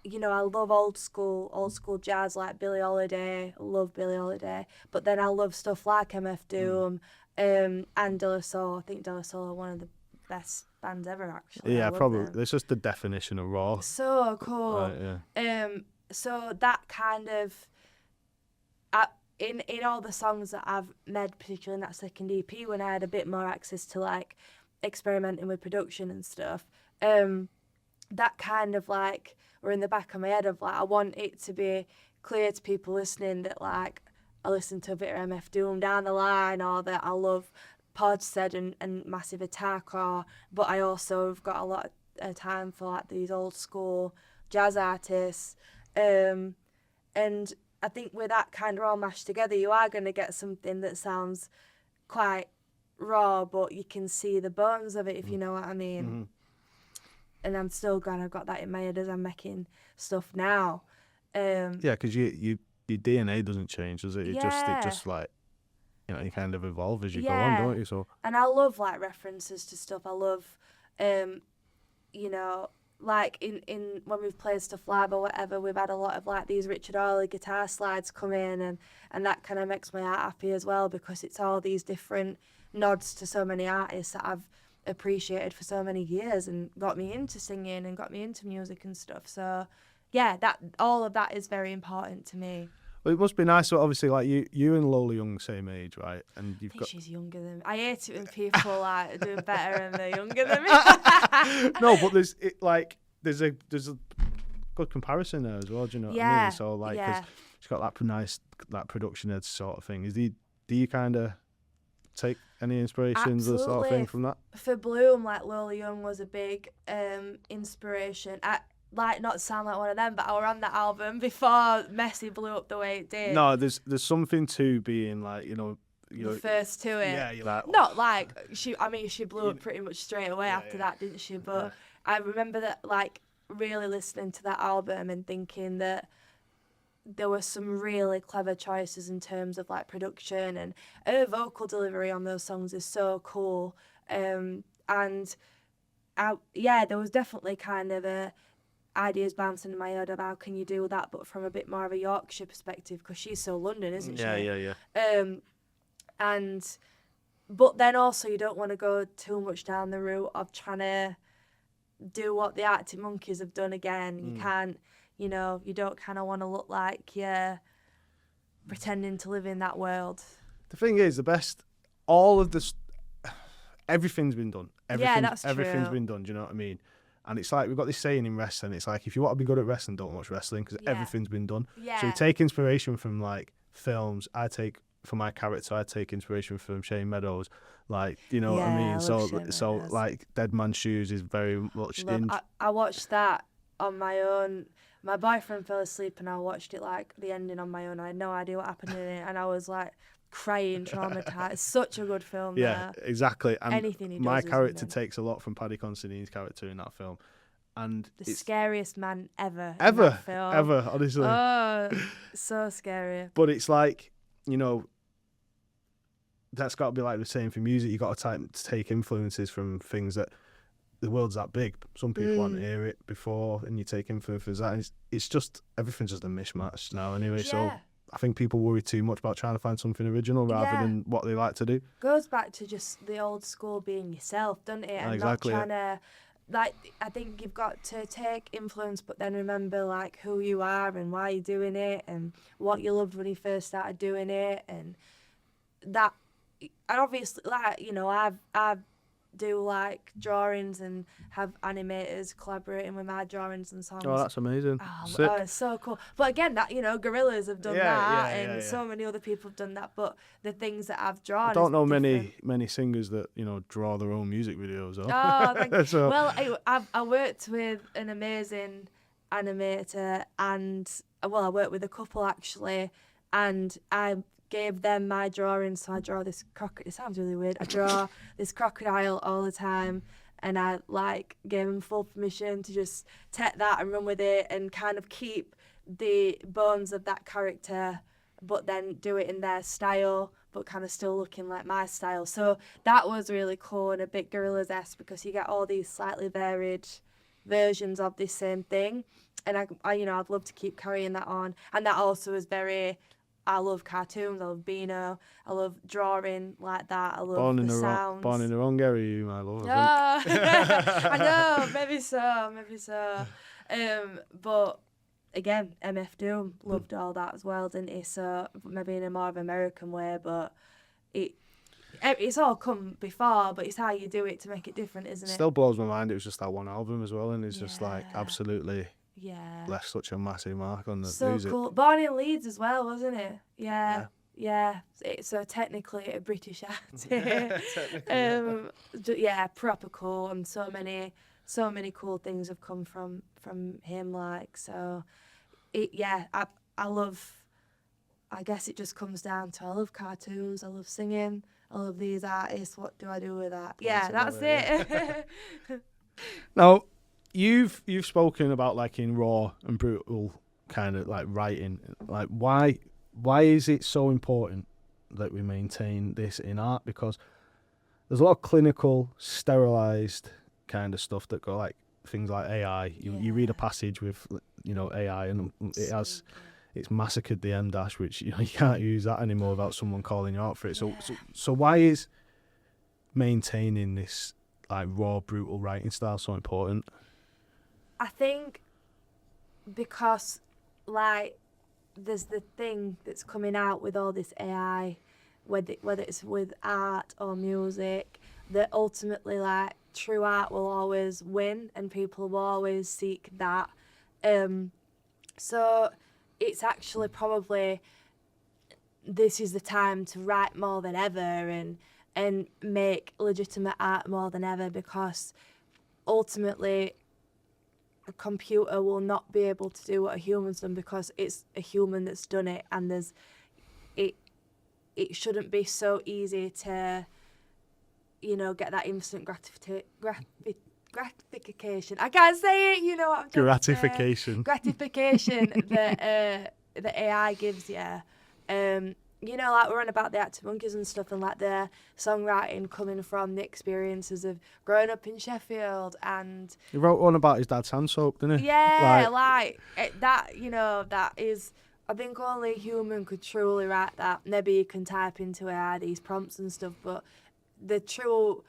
you know, I love old school jazz like Billie Holiday. I love Billie Holiday, but then I love stuff like MF Doom. And De La Soul. I think De La Soul are one of the best bands ever, actually. yeah, probably. It's just the definition of raw. So cool. Right, yeah. So that kind of, in all the songs that I've made, particularly in that second EP, when I had a bit more access to like experimenting with production and stuff, that kind of like were in the back of my head of like, I want it to be clear to people listening that like I listen to a bit of MF Doom down the line, or that I love Portishead and Massive Attack, but I also have got a lot of time for like these old school jazz artists. And I think with that kind of all mashed together, you are going to get something that sounds quite raw, but you can see the bones of it, if you know what I mean. Mm-hmm. And I'm still glad I've got that in my head as I'm making stuff now. Yeah, because your DNA doesn't change, does it? It Yeah. just like, you know, you kind of evolve as you go Yeah. on, don't you? So And I love like references to stuff. I love, you know, like in when we've played stuff live or whatever, we've had a lot of like these Richard Hawley guitar slides come in, and that kind of makes my heart happy as well, because it's all these different nods to so many artists that I've appreciated for so many years and got me into singing and got me into music and stuff. So yeah, that all of that is very important to me. well, it must be nice. So obviously, like you and Lola Young, same age, right? And I you've think got she's younger than me. I hate it when people like doing better and they're younger than me. no, but there's good comparison there as well. Do you know what I Yeah, mean? So like, 'cause yeah. she's got that nice that production head sort of thing. Do you kind of take any inspirations or sort of thing Absolutely. from that? For Bloom, like Lola Young was a big inspiration. I like not to sound like one of them, but I were on that album before Messi blew up the way it did. No, there's something to being like The first to it. yeah, you're like Not like she. I mean, she blew up pretty much straight away Yeah, after yeah. that, didn't she? But Yeah. I remember that, like, really listening to that album and thinking that there were some really clever choices in terms of like production, and her vocal delivery on those songs is so cool. And there was definitely kind of ideas bouncing in my head of how can you do that, but from a bit more of a Yorkshire perspective, because she's so London, isn't she? yeah. But then also you don't want to go too much down the route of trying to do what the Arctic Monkeys have done again. You can't, you don't kind of want to look like you're pretending to live in that world. The thing is, all of this, everything's been done. That's Everything's true. been done. Do you know what I mean? And it's like we've got this saying in wrestling. It's like if you want to be good at wrestling, don't watch wrestling because Yeah. everything's been done. Yeah. So we take inspiration from like films. For my character, I take inspiration from Shane Meadows. Like, you know what I Yeah, mean? I So love Shane Meadows. like Dead Man's Shoes is very much in. I watched that on my own. My boyfriend fell asleep and I watched it, like the ending, on my own. I had no idea what happened in it, and I was like crying, traumatized. It's such a good film. Yeah, exactly. And anything he does my is character amazing. takes a lot from Paddy Considine's character in that film. And The it's scariest man ever. In ever, that film. ever, honestly. Oh, so scary. But it's like, that's got to be like the same for music. You got to take influences from things that the world's that big. Some people want to hear it before, and you take influences that. It's just everything's just a mishmash now. Anyway, so Yeah. I think people worry too much about trying to find something original rather Yeah. than what they like to do. Goes back to just the old school being yourself, doesn't it? And Exactly, not trying to, like, I think you've got to take influence, but then remember, like, who you are and why you're doing it and what you loved when you first started doing it. And that, and obviously, like, I do like drawings and have animators collaborating with my drawings and songs. Oh, that's amazing. Sick. It's so cool. But again, that, Gorillaz have done Yeah, that, yeah, and yeah. so many other people have done that. But the things that I've drawn, I don't is know different. many singers that draw their own music videos. Though. Oh, thank you. So- Well, I worked with an amazing animator, and I worked with a couple actually, and I gave them my drawings. So I draw this crocodile. It sounds really weird. I draw this crocodile all the time, and I gave them full permission to just take that and run with it, and kind of keep the bones of that character, but then do it in their style, but kind of still looking like my style. So that was really cool and a bit Gorillaz-esque, because you get all these slightly varied versions of this same thing. And I'd love to keep carrying that on. And that also is I love cartoons, I love Beano, I love drawing like that, I love the sounds. Born in the wrong area, my love. I know, maybe so. But again, MF Doom loved all that as well, didn't he? So maybe in a more of American way, but it's all come before, but it's how you do it to make it different, isn't it? Still blows my mind. It was just that one album as well, and it's just like Yeah. absolutely Yeah. left such a massive mark on the So music. cool. Born in Leeds as well, wasn't it? Yeah. So technically a British artist. Proper cool, and so many cool things have come from him. I love. I guess it just comes down to I love cartoons, I love singing, I love these artists. What do I do with that? Yeah, that's it. Now, you've spoken about like in raw and brutal kind of like writing. Like why is it so important that we maintain this in art? Because there's a lot of clinical, sterilized kind of stuff that go like things like AI. You read a passage with AI and it's massacred the M dash, which you can't use that anymore without someone calling you out for it. So why is maintaining this like raw, brutal writing style so important? I think because there's the thing that's coming out with all this AI, whether it's with art or music, that ultimately true art will always win, and people will always seek that. So it's actually probably this is the time to write more than ever and make legitimate art more than ever, because ultimately a computer will not be able to do what a human's done, because it's a human that's done it, and it shouldn't be so easy to, get that instant gratification. I can't say it, you know what I'm trying Gratification. Gratification that AI gives you. Like we're on about the Active Monkeys and stuff, and like their songwriting coming from the experiences of growing up in Sheffield, and He wrote one about his dad's hand soap, didn't he? yeah, that is, I think only a human could truly write that. Maybe you can type into AI these prompts and stuff, but the true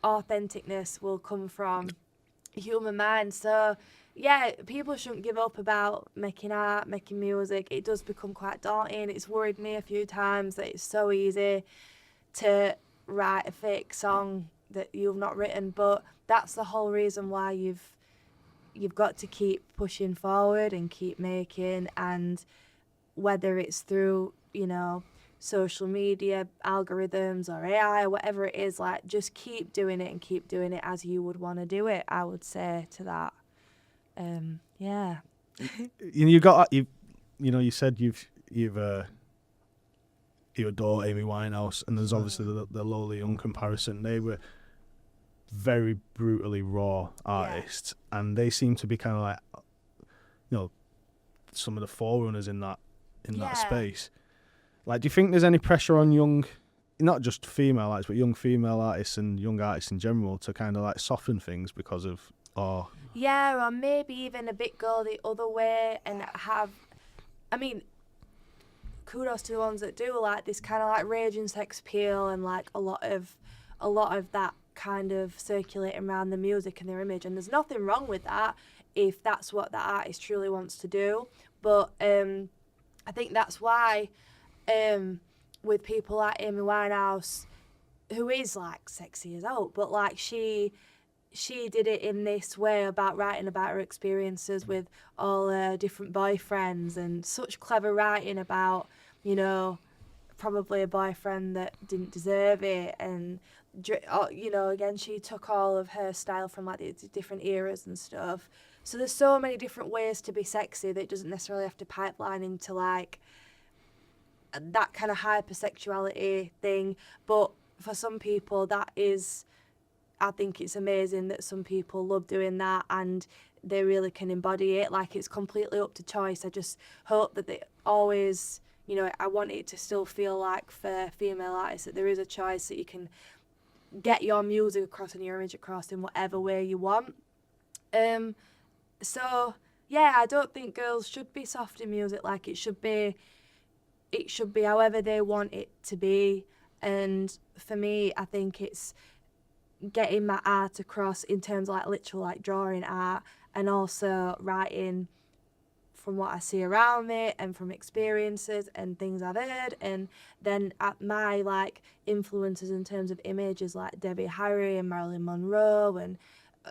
authenticness will come from human mind. So yeah, people shouldn't give up about making art, making music. It does become quite daunting. It's worried me a few times that it's so easy to write a fake song that you've not written, but that's the whole reason why you've got to keep pushing forward and keep making, and whether it's through, social media, algorithms or AI or whatever it is, like just keep doing it and keep doing it as you would want to do it, I would say to that. Yeah. You said you adore Amy Winehouse, and there's obviously the Lowly Young comparison. They were very brutally raw artists, and they seem to be kind of like, some of the forerunners in that space. Like, do you think there's any pressure on young, not just female artists, but young female artists and young artists in general to kind of like soften things because of, yeah, or maybe even a bit go the other way and have, kudos to the ones that do, like this kind of like raging sex appeal and like a lot of that kind of circulating around the music and their image, and there's nothing wrong with that if that's what the artist truly wants to do. But I think that's why with people like Amy Winehouse, who is like 6 years old, but like she did it in this way about writing about her experiences with all her different boyfriends, and such clever writing about, probably a boyfriend that didn't deserve it. And, again, she took all of her style from like the different eras and stuff. So there's so many different ways to be sexy that it doesn't necessarily have to pipeline into like that kind of hypersexuality thing. But for some people, I think it's amazing that some people love doing that and they really can embody it. Like, it's completely up to choice. I just hope that they always, I want it to still feel like for female artists that there is a choice, that you can get your music across and your image across in whatever way you want. So yeah, I don't think girls should be soft in music. Like, it should be however they want it to be. And for me, I think it's getting my art across in terms of like literal like drawing art, and also writing from what I see around me and from experiences and things I've heard. And then at my like influences in terms of images like Debbie Harry and Marilyn Monroe, and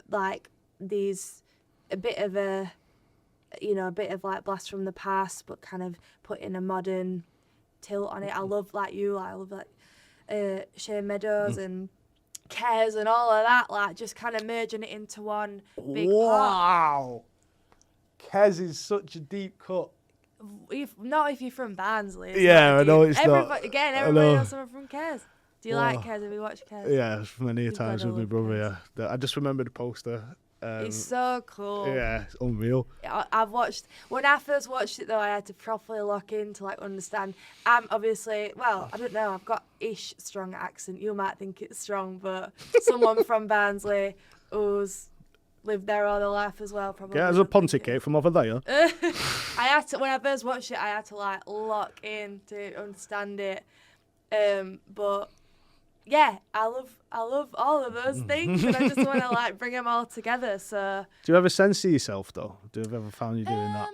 like these a bit of like blast from the past, but kind of putting a modern tilt on it. I love like Shane Meadows and Kes and all of that, like just kind of merging it into one big pot. Wow. Kes is such a deep cut. Not if you're from Barnsley. Yeah, I know it's everybody, not. Again, everybody knows someone from Kes. Do you like Kes? Have you watched Kes? Yeah, many times with my brother, Kes. I just remember the poster. It's so cool. Yeah, it's unreal. I've watched, when I first watched it though, I had to properly lock in to like understand. I'm obviously, well, I don't know, I've got ish strong accent. You might think it's strong, but someone from Barnsley who's lived there all their life as well probably. Yeah, there's a ponticate from over there. I had to, when I first watched it, I had to like lock in to understand it. But yeah, I love all of those things, and I just want to like bring them all together. So, do you ever censor yourself though? Do you ever found you doing that?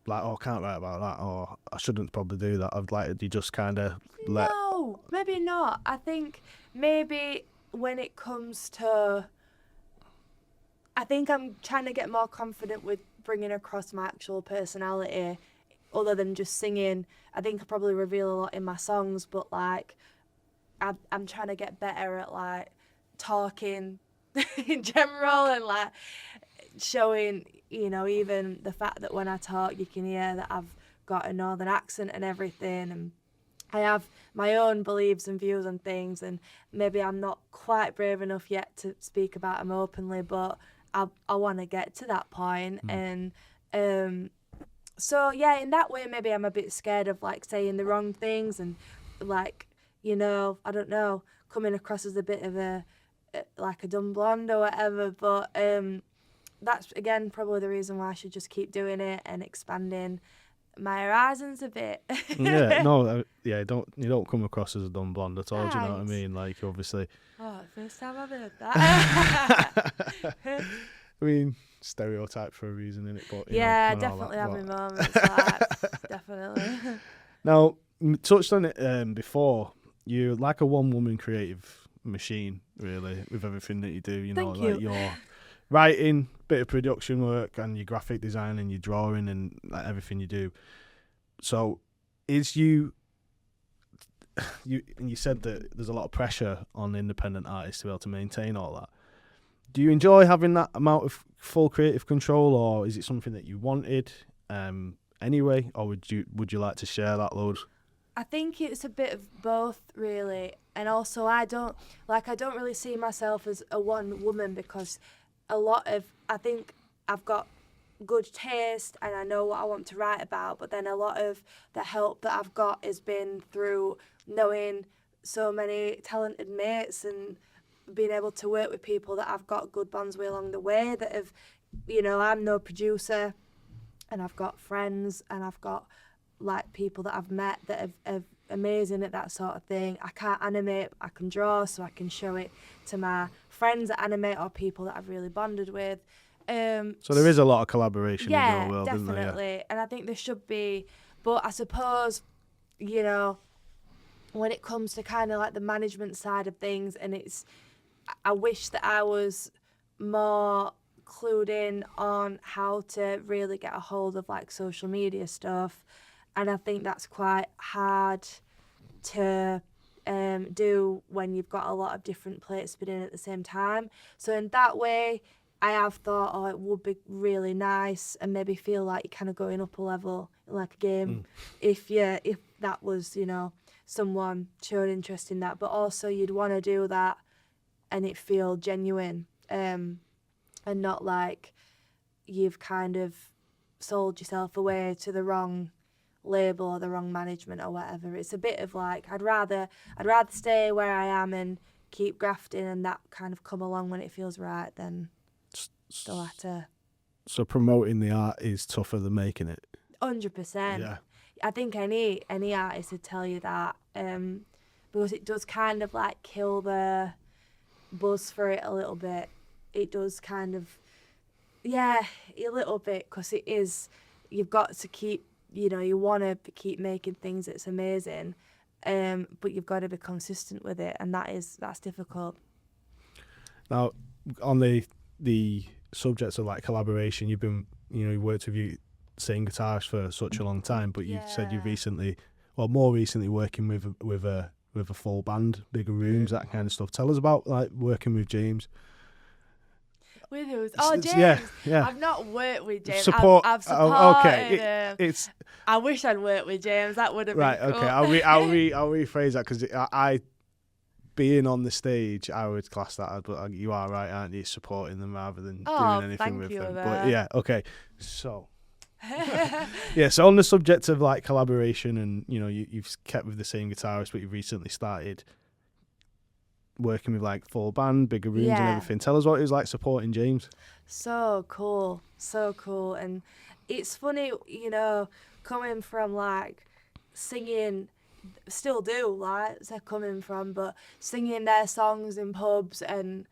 Like, I can't write about that, or I shouldn't probably do that. I'd like, you just kind of let. No, maybe not. I think maybe when it comes to, I think I'm trying to get more confident with bringing across my actual personality other than just singing. I think I probably reveal a lot in my songs, but like I'm trying to get better at like talking in general and like showing, you know, even the fact that when I talk you can hear that I've got a northern accent and everything, and I have my own beliefs and views on things, and maybe I'm not quite brave enough yet to speak about them openly, but I want to get to that point. And so yeah, in that way maybe I'm a bit scared of like saying the wrong things and like, you know, I don't know, coming across as a bit of a like a dumb blonde or whatever, but that's again probably the reason why I should just keep doing it and expanding my horizons a bit. Yeah, no, yeah, you don't come across as a dumb blonde at all. Do you know what I Thanks. mean? Like, obviously. Oh, first time I've heard that. I mean, stereotype for a reason, innit? But yeah, and all that, definitely have my but- moments. Like, definitely. Now, touched on it before. You're like a one-woman creative machine, really, with everything that you do. You know, Thank like you. your writing, bit of production work, and your graphic design and your drawing and like, everything you do. So, is you and you said that there's a lot of pressure on independent artists to be able to maintain all that. Do you enjoy having that amount of full creative control, or is it something that you wanted anyway, or would you like to share that load? I think it's a bit of both, really. And also, I don't really see myself as a one woman, because I think I've got good taste and I know what I want to write about, but then a lot of the help that I've got has been through knowing so many talented mates and being able to work with people that I've got good bonds with along the way that have, you know, I'm no producer, and I've got friends and I've got like people that I've met that are amazing at that sort of thing. I can't animate, I can draw, so I can show it to my friends that animate or people that I've really bonded with. So there is a lot of collaboration in your world, isn't there? Definitely. And I think there should be. But I suppose, you know, when it comes to kind of like the management side of things, and I wish that I was more clued in on how to really get a hold of like social media stuff. And I think that's quite hard to do when you've got a lot of different plates spinning at the same time. So in that way, I have thought, oh, it would be really nice and maybe feel like you're kind of going up a level in like a game if that was, you know, someone showing interest in that. But also you'd want to do that and it feel genuine and not like you've kind of sold yourself away to the wrong label or the wrong management or whatever. It's a bit of like I'd rather stay where I am and keep grafting and that kind of come along when it feels right than the latter. So promoting the art is tougher than making it. 100%. Yeah. I think any artist would tell you that because it does kind of like kill the buzz for it a little bit. It does kind of, yeah, a little bit, because it is, you've got to keep, you know, you want to keep making things that's amazing, but you've got to be consistent with it, and that's difficult. Now, on the subject of like collaboration, you've been, you know, you worked with you singing guitars for such a long time, but you said you recently, well, more recently, working with a full band, bigger rooms, that kind of stuff. Tell us about like working with James. With who? Oh, James. Yeah. I've not worked with James. Support. I've supported. Okay. It's. I wish I'd worked with James. That would have been Right. cool. Okay. I'll rephrase that, because I being on the stage, I would class that as, but you are right, aren't you? Supporting them rather than doing anything with them. But yeah. Okay. So. Yeah, so on the subject of like collaboration, and you know, you've kept with the same guitarist, but you've recently started working with like full band, bigger rooms and everything. Tell us what it was like supporting James. So cool, and it's funny, you know, coming from like singing, still do like they're coming from, but singing their songs in pubs and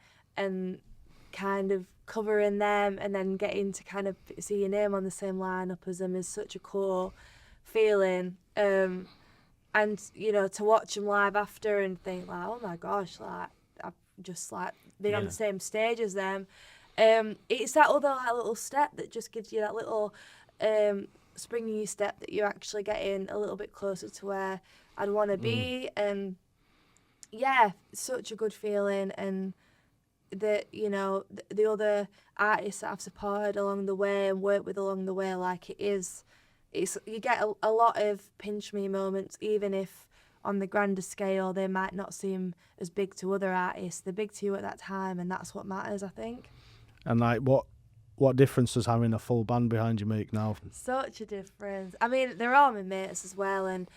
kind of covering them, and then getting to kind of see your name on the same lineup as them is such a cool feeling. And you know, to watch them live after and think like, oh my gosh, like I've just like been on the same stage as them. It's that other like, little step that just gives you that little spring in your step that you're actually getting a little bit closer to where I'd want to be. And yeah, such a good feeling. And that, you know, the other artists that I've supported along the way and worked with along the way, like it's you get a lot of pinch me moments, even if on the grander scale they might not seem as big to other artists. They're big to you at that time, and that's what matters, I think. And like, what difference does having a full band behind you make now? Such a difference. I mean, they're all my mates as well, and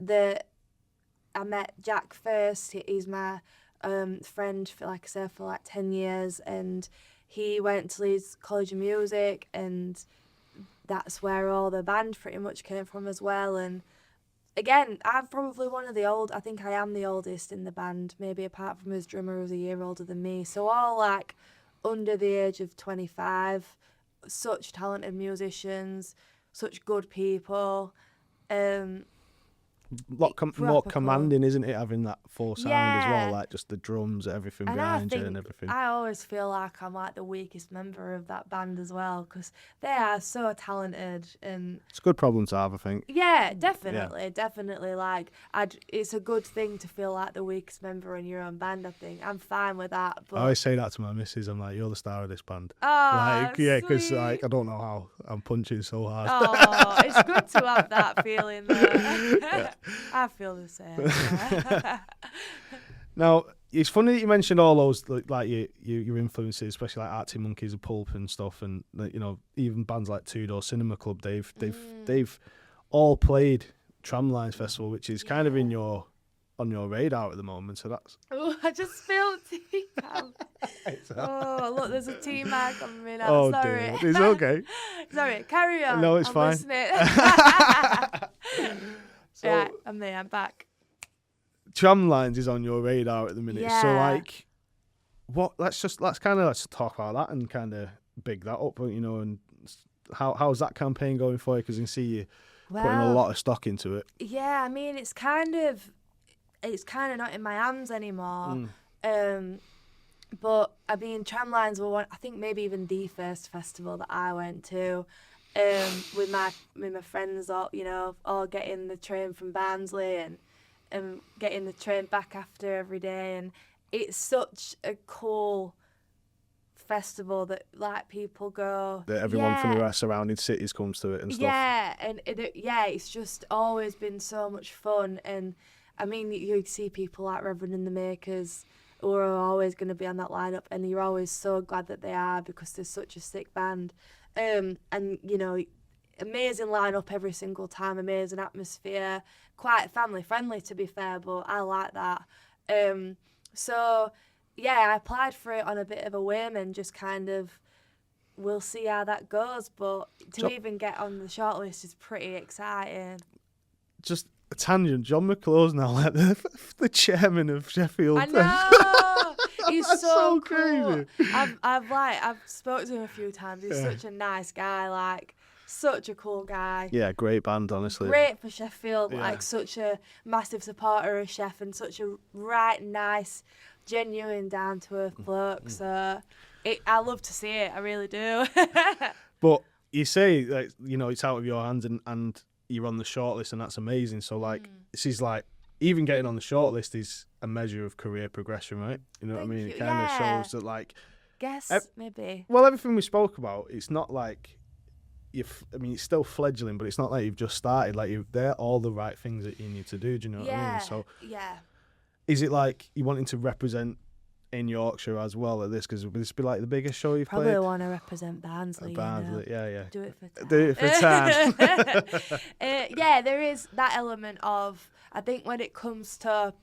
I met Jack first. He's my friend for, like I said, for like 10 years, and he went to Leeds College of Music, and that's where all the band pretty much came from as well. And again, I'm probably I think I am the oldest in the band, maybe apart from his drummer who's a year older than me. So all like under the age of 25, such talented musicians, such good people. More Proper commanding, isn't it? Having that full sound as Yeah. well, like just the drums, everything And behind you and everything. I always feel like I'm like the weakest member of that band as well, because they are so talented. And It's a good problem to have, I think. yeah, definitely. Like, it's a good thing to feel like the weakest member in your own band. I think I'm fine with that. But I always say that to my missus. I'm like, you're the star of this band. oh, Like, yeah, because sweet. like I don't know how I'm punching so hard. Oh, it's good to have that feeling though. I feel the same. Now, it's funny that you mentioned all those like your influences, especially like Arctic Monkeys and Pulp and stuff, and you know, even bands like Two Door Cinema Club. They've all played Tramlines Festival, which is kind of on your radar at the moment. So that's. Oh, I just spilled tea. Oh, look, there's a tea mag on me now. Oh Sorry. dear, it's okay. Sorry, carry on. No, it's I'm fine. listening. So, yeah, I'm there. I'm back. Tramlines is on your radar at the minute. So Yeah. like, let's talk about that and kind of big that up, you know, and how's that campaign going for you? Because I can see you putting a lot of stock into it. Yeah, I mean, it's kind of not in my hands anymore. But I mean, Tramlines were one. I think maybe even the first festival that I went to. With my friends, all getting the train from Barnsley and getting the train back after every day, and it's such a cool festival that like people go. That everyone from the surrounding cities comes to it and stuff. Yeah, and it's just always been so much fun, and I mean you see people like Reverend and the Makers who are always going to be on that lineup, and you're always so glad that they are because they're such a sick band. And you know, amazing lineup every single time, amazing atmosphere, quite family friendly to be fair, but I like that. So yeah, I applied for it on a bit of a whim and just kind of, we'll see how that goes, but to even get on the shortlist is pretty exciting. Just a tangent, John McClore's now like the chairman of Sheffield. I know. He's so crazy. cool. I've spoken to him a few times. He's such a nice guy, like such a cool guy. Yeah, great band, honestly. Great for Sheffield, Yeah. like such a massive supporter of Chef and such a right nice, genuine, down to earth bloke. So I love to see it. I really do. But you say like, you know, it's out of your hands and you're on the shortlist, and that's amazing. So like this is like, even getting on the shortlist is a measure of career progression, right? You know what I mean? It kind of shows that like, maybe. Well, everything we spoke about, it's not like I mean, it's still fledgling, but it's not like you've just started. Like they're all the right things that you need to do. Do you know what I mean? So is it like you wanting to represent in Yorkshire as well at this? Because would this be like the biggest show you've Probably played? want to represent Barnsley. Barnsley, yeah. Do it for Tarn. Do it for Tarn. Yeah, there is that element of, I think when it comes to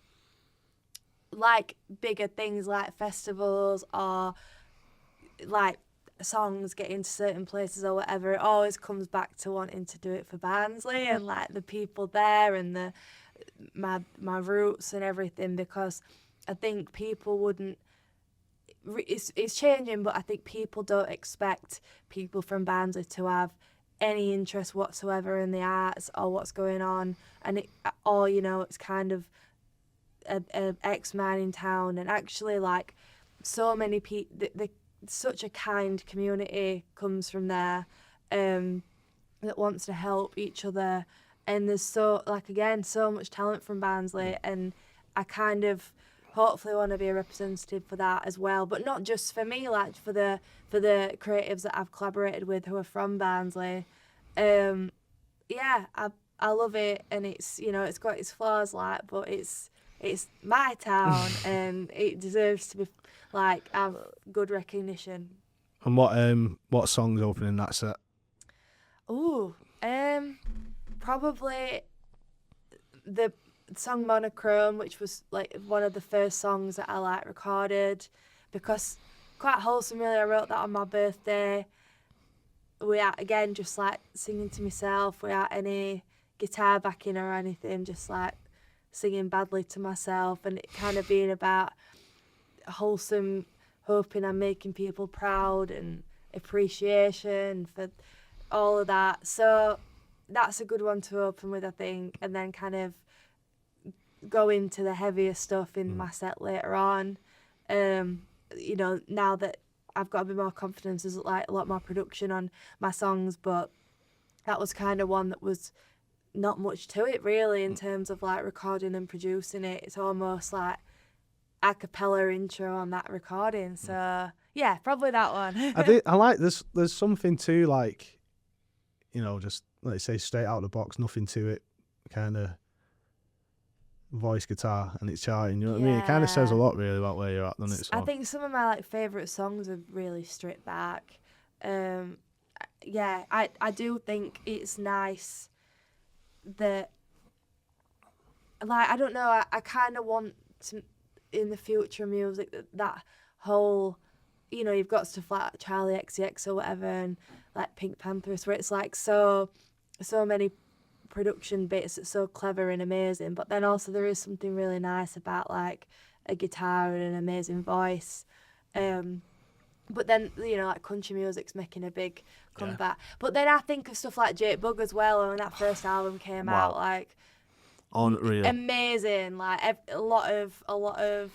like bigger things like festivals or like songs getting to certain places or whatever, it always comes back to wanting to do it for Barnsley and like the people there and my roots and everything, because I think people wouldn't. It's changing, but I think people don't expect people from Barnsley to have any interest whatsoever in the arts or what's going on, and it's kind of a ex-mining town, and actually like so many people. such a kind community comes from there, that wants to help each other. And there's so much talent from Barnsley, and I kind of hopefully want to be a representative for that as well. But not just for me, like for the creatives that I've collaborated with who are from Barnsley. I love it, and it's it's got its flaws, like, but it's my town, and it deserves to be like have good recognition. And what songs opening that set? Ooh, probably the song Monochrome, which was like one of the first songs that I like recorded, because quite wholesome really. I wrote that on my birthday. Without, again, just like singing to myself without any guitar backing or anything, just like singing badly to myself, and it kind of being about wholesome, hoping I'm making people proud and appreciation for all of that. So that's a good one to open with, I think, and then kind of go into the heavier stuff in my set later on. Now that I've got a bit more confidence, there's like a lot more production on my songs, but that was kind of one that was not much to it really in terms of like recording and producing it. It's almost like a cappella intro on that recording. So yeah, probably that one. I like there's something to, like, just let's say straight out of the box, nothing to it, kind of voice guitar, and it's charting. You know what I mean? It kind of says a lot really about where you're at, doesn't it? So I think some of my like favourite songs are really stripped back. I do think it's nice that, like, I don't know, I kind of want to, in the future music, that whole, you've got stuff like Charlie XCX or whatever, and like Pink Panthers, where it's like so many production bits that's so clever and amazing, but then also there is something really nice about like a guitar and an amazing voice. But then like country music's making a big comeback. But then I think of stuff like Jake Bugg as well. When that first album came out, like unreal, amazing. Like a lot of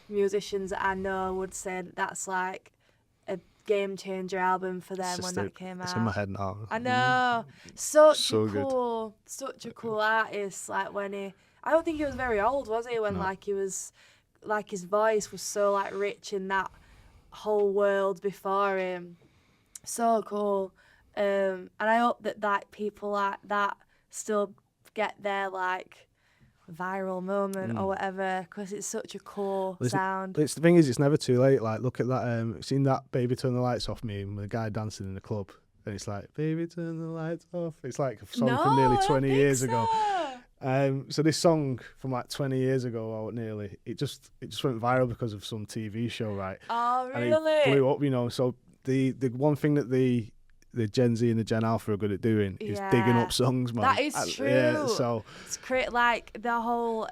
musicians that I know would say that's like a game changer album for them when that came out. It's in my head now. I know. Such So a cool artist. Like I don't think he was very old, was he? When like he was, like his voice was so like rich in that whole world before him. So cool. And I hope that people like that still get their like viral moment or whatever, because it's such a cool sound. The thing is, it's never too late. Like, look at that. Seen that "Baby Turn the Lights Off" meme with a guy dancing in the club, and it's like "Baby Turn the Lights Off." It's like a song from nearly 20 years ago. So this song from like 20 years ago, or nearly, it just went viral because of some TV show, right? Oh, really? And it blew up, So the one thing that the Gen Z and the Gen Alpha are good at doing is digging up songs, man. That is true. Yeah, so it's great, like the whole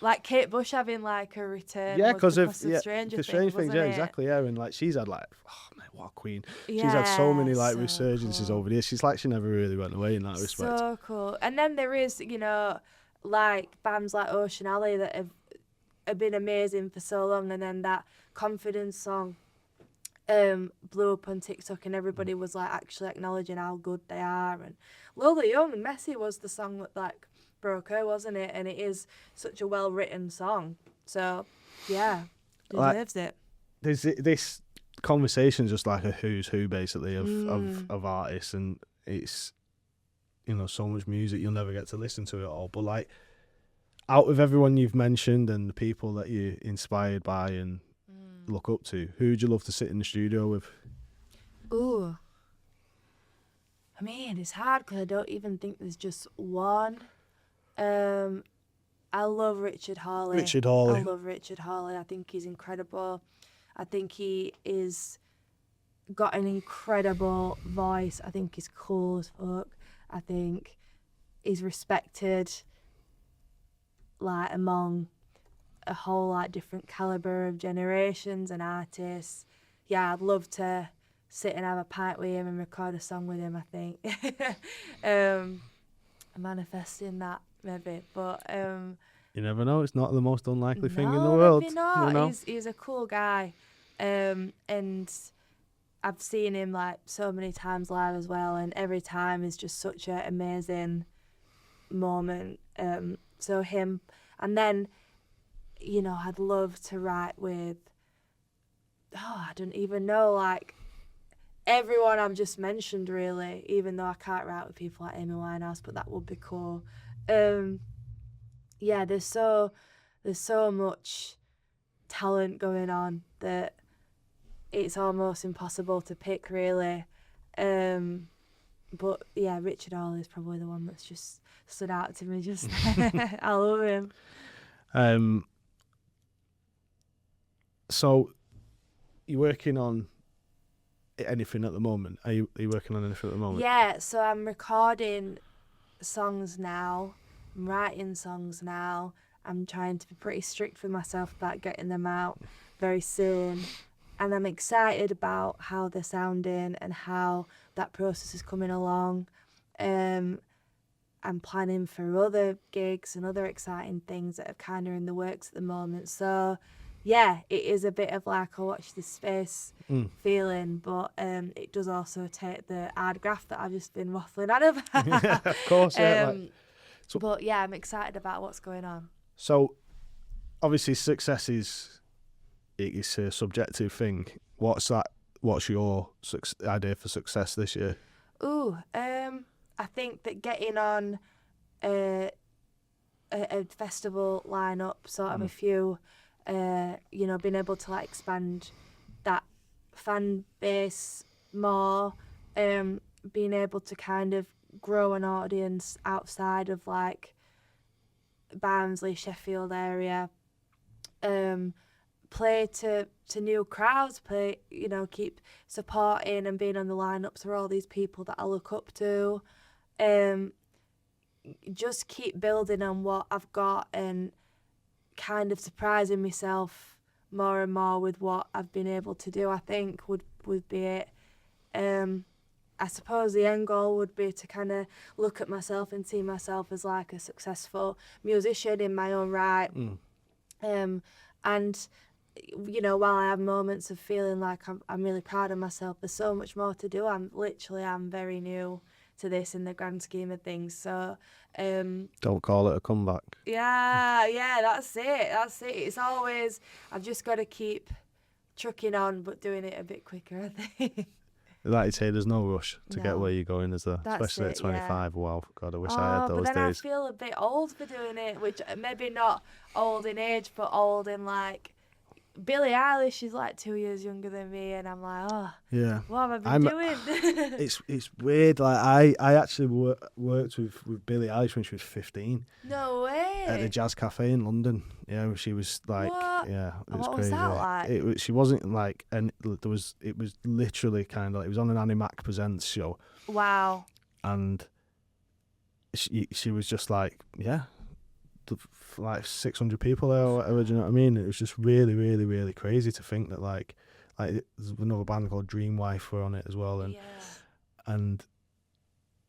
like Kate Bush having like a return. Yeah, because of Stranger Things, yeah, exactly, yeah, and like she's had like, oh man, what a queen. She's had so many like resurgences over the years. She's like, she never really went away in that respect. So cool. And then there is, like bands like Ocean Alley that have been amazing for so long, and then that Confidence song blew up on TikTok, and everybody was like actually acknowledging how good they are. And Lola Young and Messy was the song that like broke her, wasn't it? And it is such a well written song. So yeah, deserves it. This conversation is just like a who's who basically of artists, and it's so much music, you'll never get to listen to it all. But like, out of everyone you've mentioned and the people that you're inspired by and look up to, who'd you love to sit in the studio with? Ooh, I mean, it's hard because I don't even think there's just one. I love Richard Hawley. I love Richard Hawley. I think he's incredible. I think he is got an incredible voice. I think he's cool as fuck. I think he's respected like among a whole like different caliber of generations and artists. Yeah, I'd love to sit and have a pint with him and record a song with him, I think. I'm manifesting that maybe, but you never know. It's not the most unlikely thing in the world. Maybe not. He's a cool guy. And I've seen him like so many times live as well, and every time is just such an amazing moment. So him, and then, you know, I'd love to write with, I don't even know, like everyone I've just mentioned really, even though I can't write with people like Amy Winehouse, but that would be cool. Yeah, there's so much talent going on that it's almost impossible to pick really. But yeah, Richard Hall is probably the one that's just stood out to me. Just I love him. So you're working on anything at the moment? Are you working on anything at the moment? Yeah, so I'm recording songs now. I'm writing songs now. I'm trying to be pretty strict with myself about getting them out very soon. And I'm excited about how they're sounding and how that process is coming along. I'm planning for other gigs and other exciting things that are kind of in the works at the moment. So, yeah, it is a bit of like a watch this space feeling, but it does also take the hard graft that I've just been waffling out of. Yeah, of course, yeah. But yeah, I'm excited about what's going on. So, obviously, success is it's a subjective thing. What's your idea for success this year? I think that getting on a festival lineup, sort of a few, you know, being able to like expand that fan base more, being able to kind of grow an audience outside of like Barnsley, Sheffield area, play to new crowds, you know, keep supporting and being on the lineups for all these people that I look up to, just keep building on what I've got and kind of surprising myself more and more with what I've been able to do, I think would be it. I suppose the end goal would be to kind of look at myself and see myself as like a successful musician in my own right. And, you know, while I have moments of feeling like I'm really proud of myself, there's so much more to do. I'm very new to this in the grand scheme of things. So, don't call it a comeback. Yeah, that's it. It's always, I've just got to keep trucking on, but doing it a bit quicker, I think. Like you say, there's no rush to get where you're going, is there? That's especially at 25. Yeah. Wow, God, I wish I had those but then days. I feel a bit old for doing it, which maybe not old in age, but old in like, Billie Eilish is like 2 years younger than me, and I'm like, oh, yeah, what have I been doing? It's weird. Like I actually worked with Billie Eilish when she was 15. No way. At the Jazz Cafe in London. Yeah, she was like, what? Yeah, it was what crazy. Was that like? She wasn't like, and it was literally kind of like, it was on an Annie Mac Presents show. Wow. And she was just like, yeah. Like 600 people there or whatever, do you know what I mean? It was just really, really, really crazy to think that like there's another band called Dream Wife were on it as well, and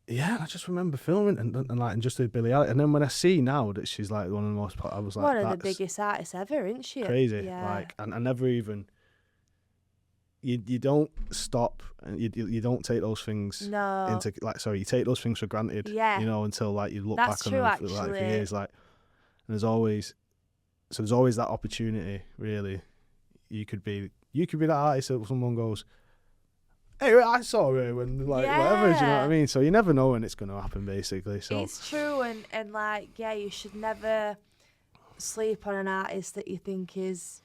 I just remember filming and just did Billie Eilish, and then when I see now that she's like one of the most, I was like, one of the biggest artists ever, isn't she? Crazy, like, and I never even. You don't stop and you don't take those things into like, sorry, you take those things for granted, you know, until like you look back on them for like for years, like. And there's always that opportunity. Really, you could be that artist that someone goes, "Hey, I saw her when whatever." Do you know what I mean? So you never know when it's going to happen, basically. So it's true, and like you should never sleep on an artist that you think is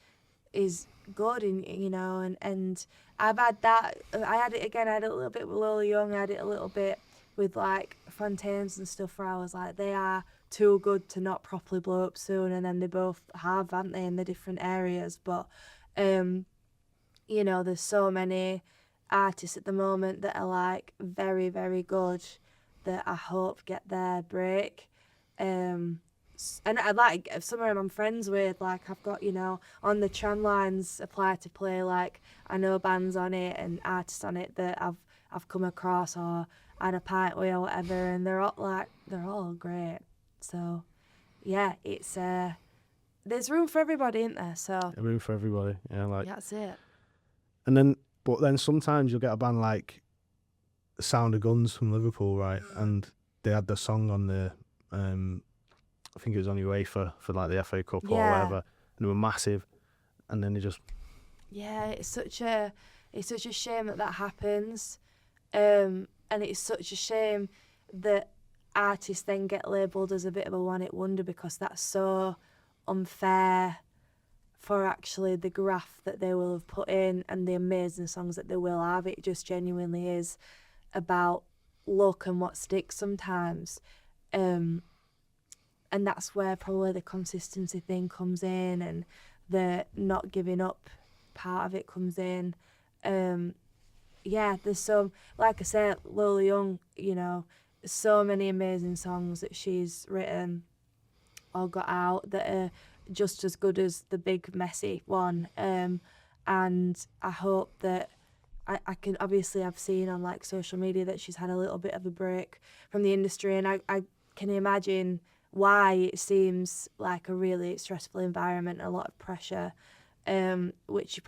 good, and you know, and I've had that. I had it again. I had it a little bit with Lola Young. I had it a little bit with like Fontaines and stuff, where I was like, they are too good to not properly blow up soon, and then they both have, haven't they, in the different areas. But you know, there's so many artists at the moment that are like very, very good that I hope get their break. And I like some of them I'm friends with, like I've got, you know, on the tram lines apply to play, like I know bands on it and artists on it that I've come across or had a pint with or whatever, and they're all great. So, yeah, it's there's room for everybody, isn't there? So room for everybody, yeah, like that's it. But then sometimes you'll get a band like Sound of Guns from Liverpool, right? And they had the song on the, I think it was on UEFA for like the FA Cup or whatever, and they were massive. And then they just it's such a shame that happens, and it's such a shame that artists then get labelled as a bit of a one-hit wonder, because that's so unfair for actually the graft that they will have put in and the amazing songs that they will have. It just genuinely is about luck and what sticks sometimes, and that's where probably the consistency thing comes in, and the not giving up part of it comes in. There's some, like I said, Lola Young, so many amazing songs that she's written or got out that are just as good as the big messy one. And I hope that I can, obviously I've seen on like social media that she's had a little bit of a break from the industry, and I can imagine why. It seems like a really stressful environment, a lot of pressure, which she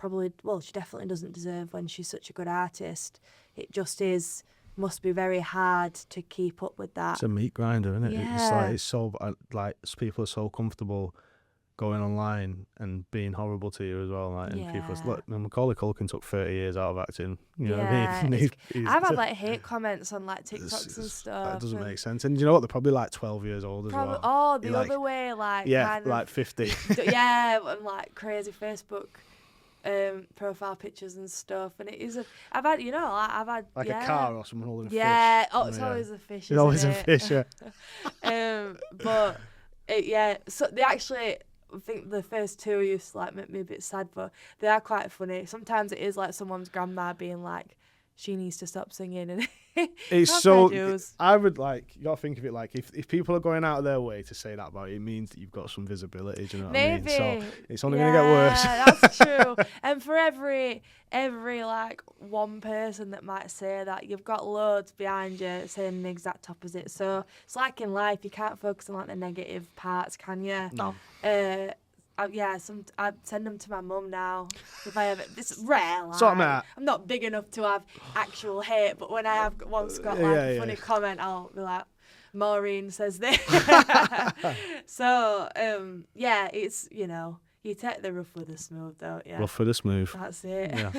definitely doesn't deserve when she's such a good artist. It just must be very hard to keep up with that. It's a meat grinder, isn't it? Yeah. It's so people are so comfortable going online and being horrible to you as well. And people look. Macaulay Culkin took 30 years out of acting. You know what I mean? I've had like hate comments on like TikToks and stuff. That doesn't make sense. And you know what? They're probably like 12 years old as well. Oh, the other way, like kind like of, 50. and like crazy Facebook profile pictures and stuff. And it is I've had like a car or someone holding a fish. It's always a fish. It's always a fish. But so they actually, I think the first two used to like make me a bit sad, but they are quite funny. Sometimes it is like someone's grandma being like, she needs to stop singing, and it's so. I would you gotta think of it like if people are going out of their way to say that about you, it means that you've got some visibility. Do you know what I mean? So it's only gonna get worse. That's true. And for every like one person that might say that, you've got loads behind you saying the exact opposite. So it's like in life, you can't focus on like the negative parts, can you? No. I'd send them to my mum now if I ever. This is rare. Like, I'm not big enough to have actual hate, but when I have once got a funny comment, I'll be like, Maureen says this. So it's you take the rough with the smooth, don't you? Rough with the smooth. That's it. Yeah.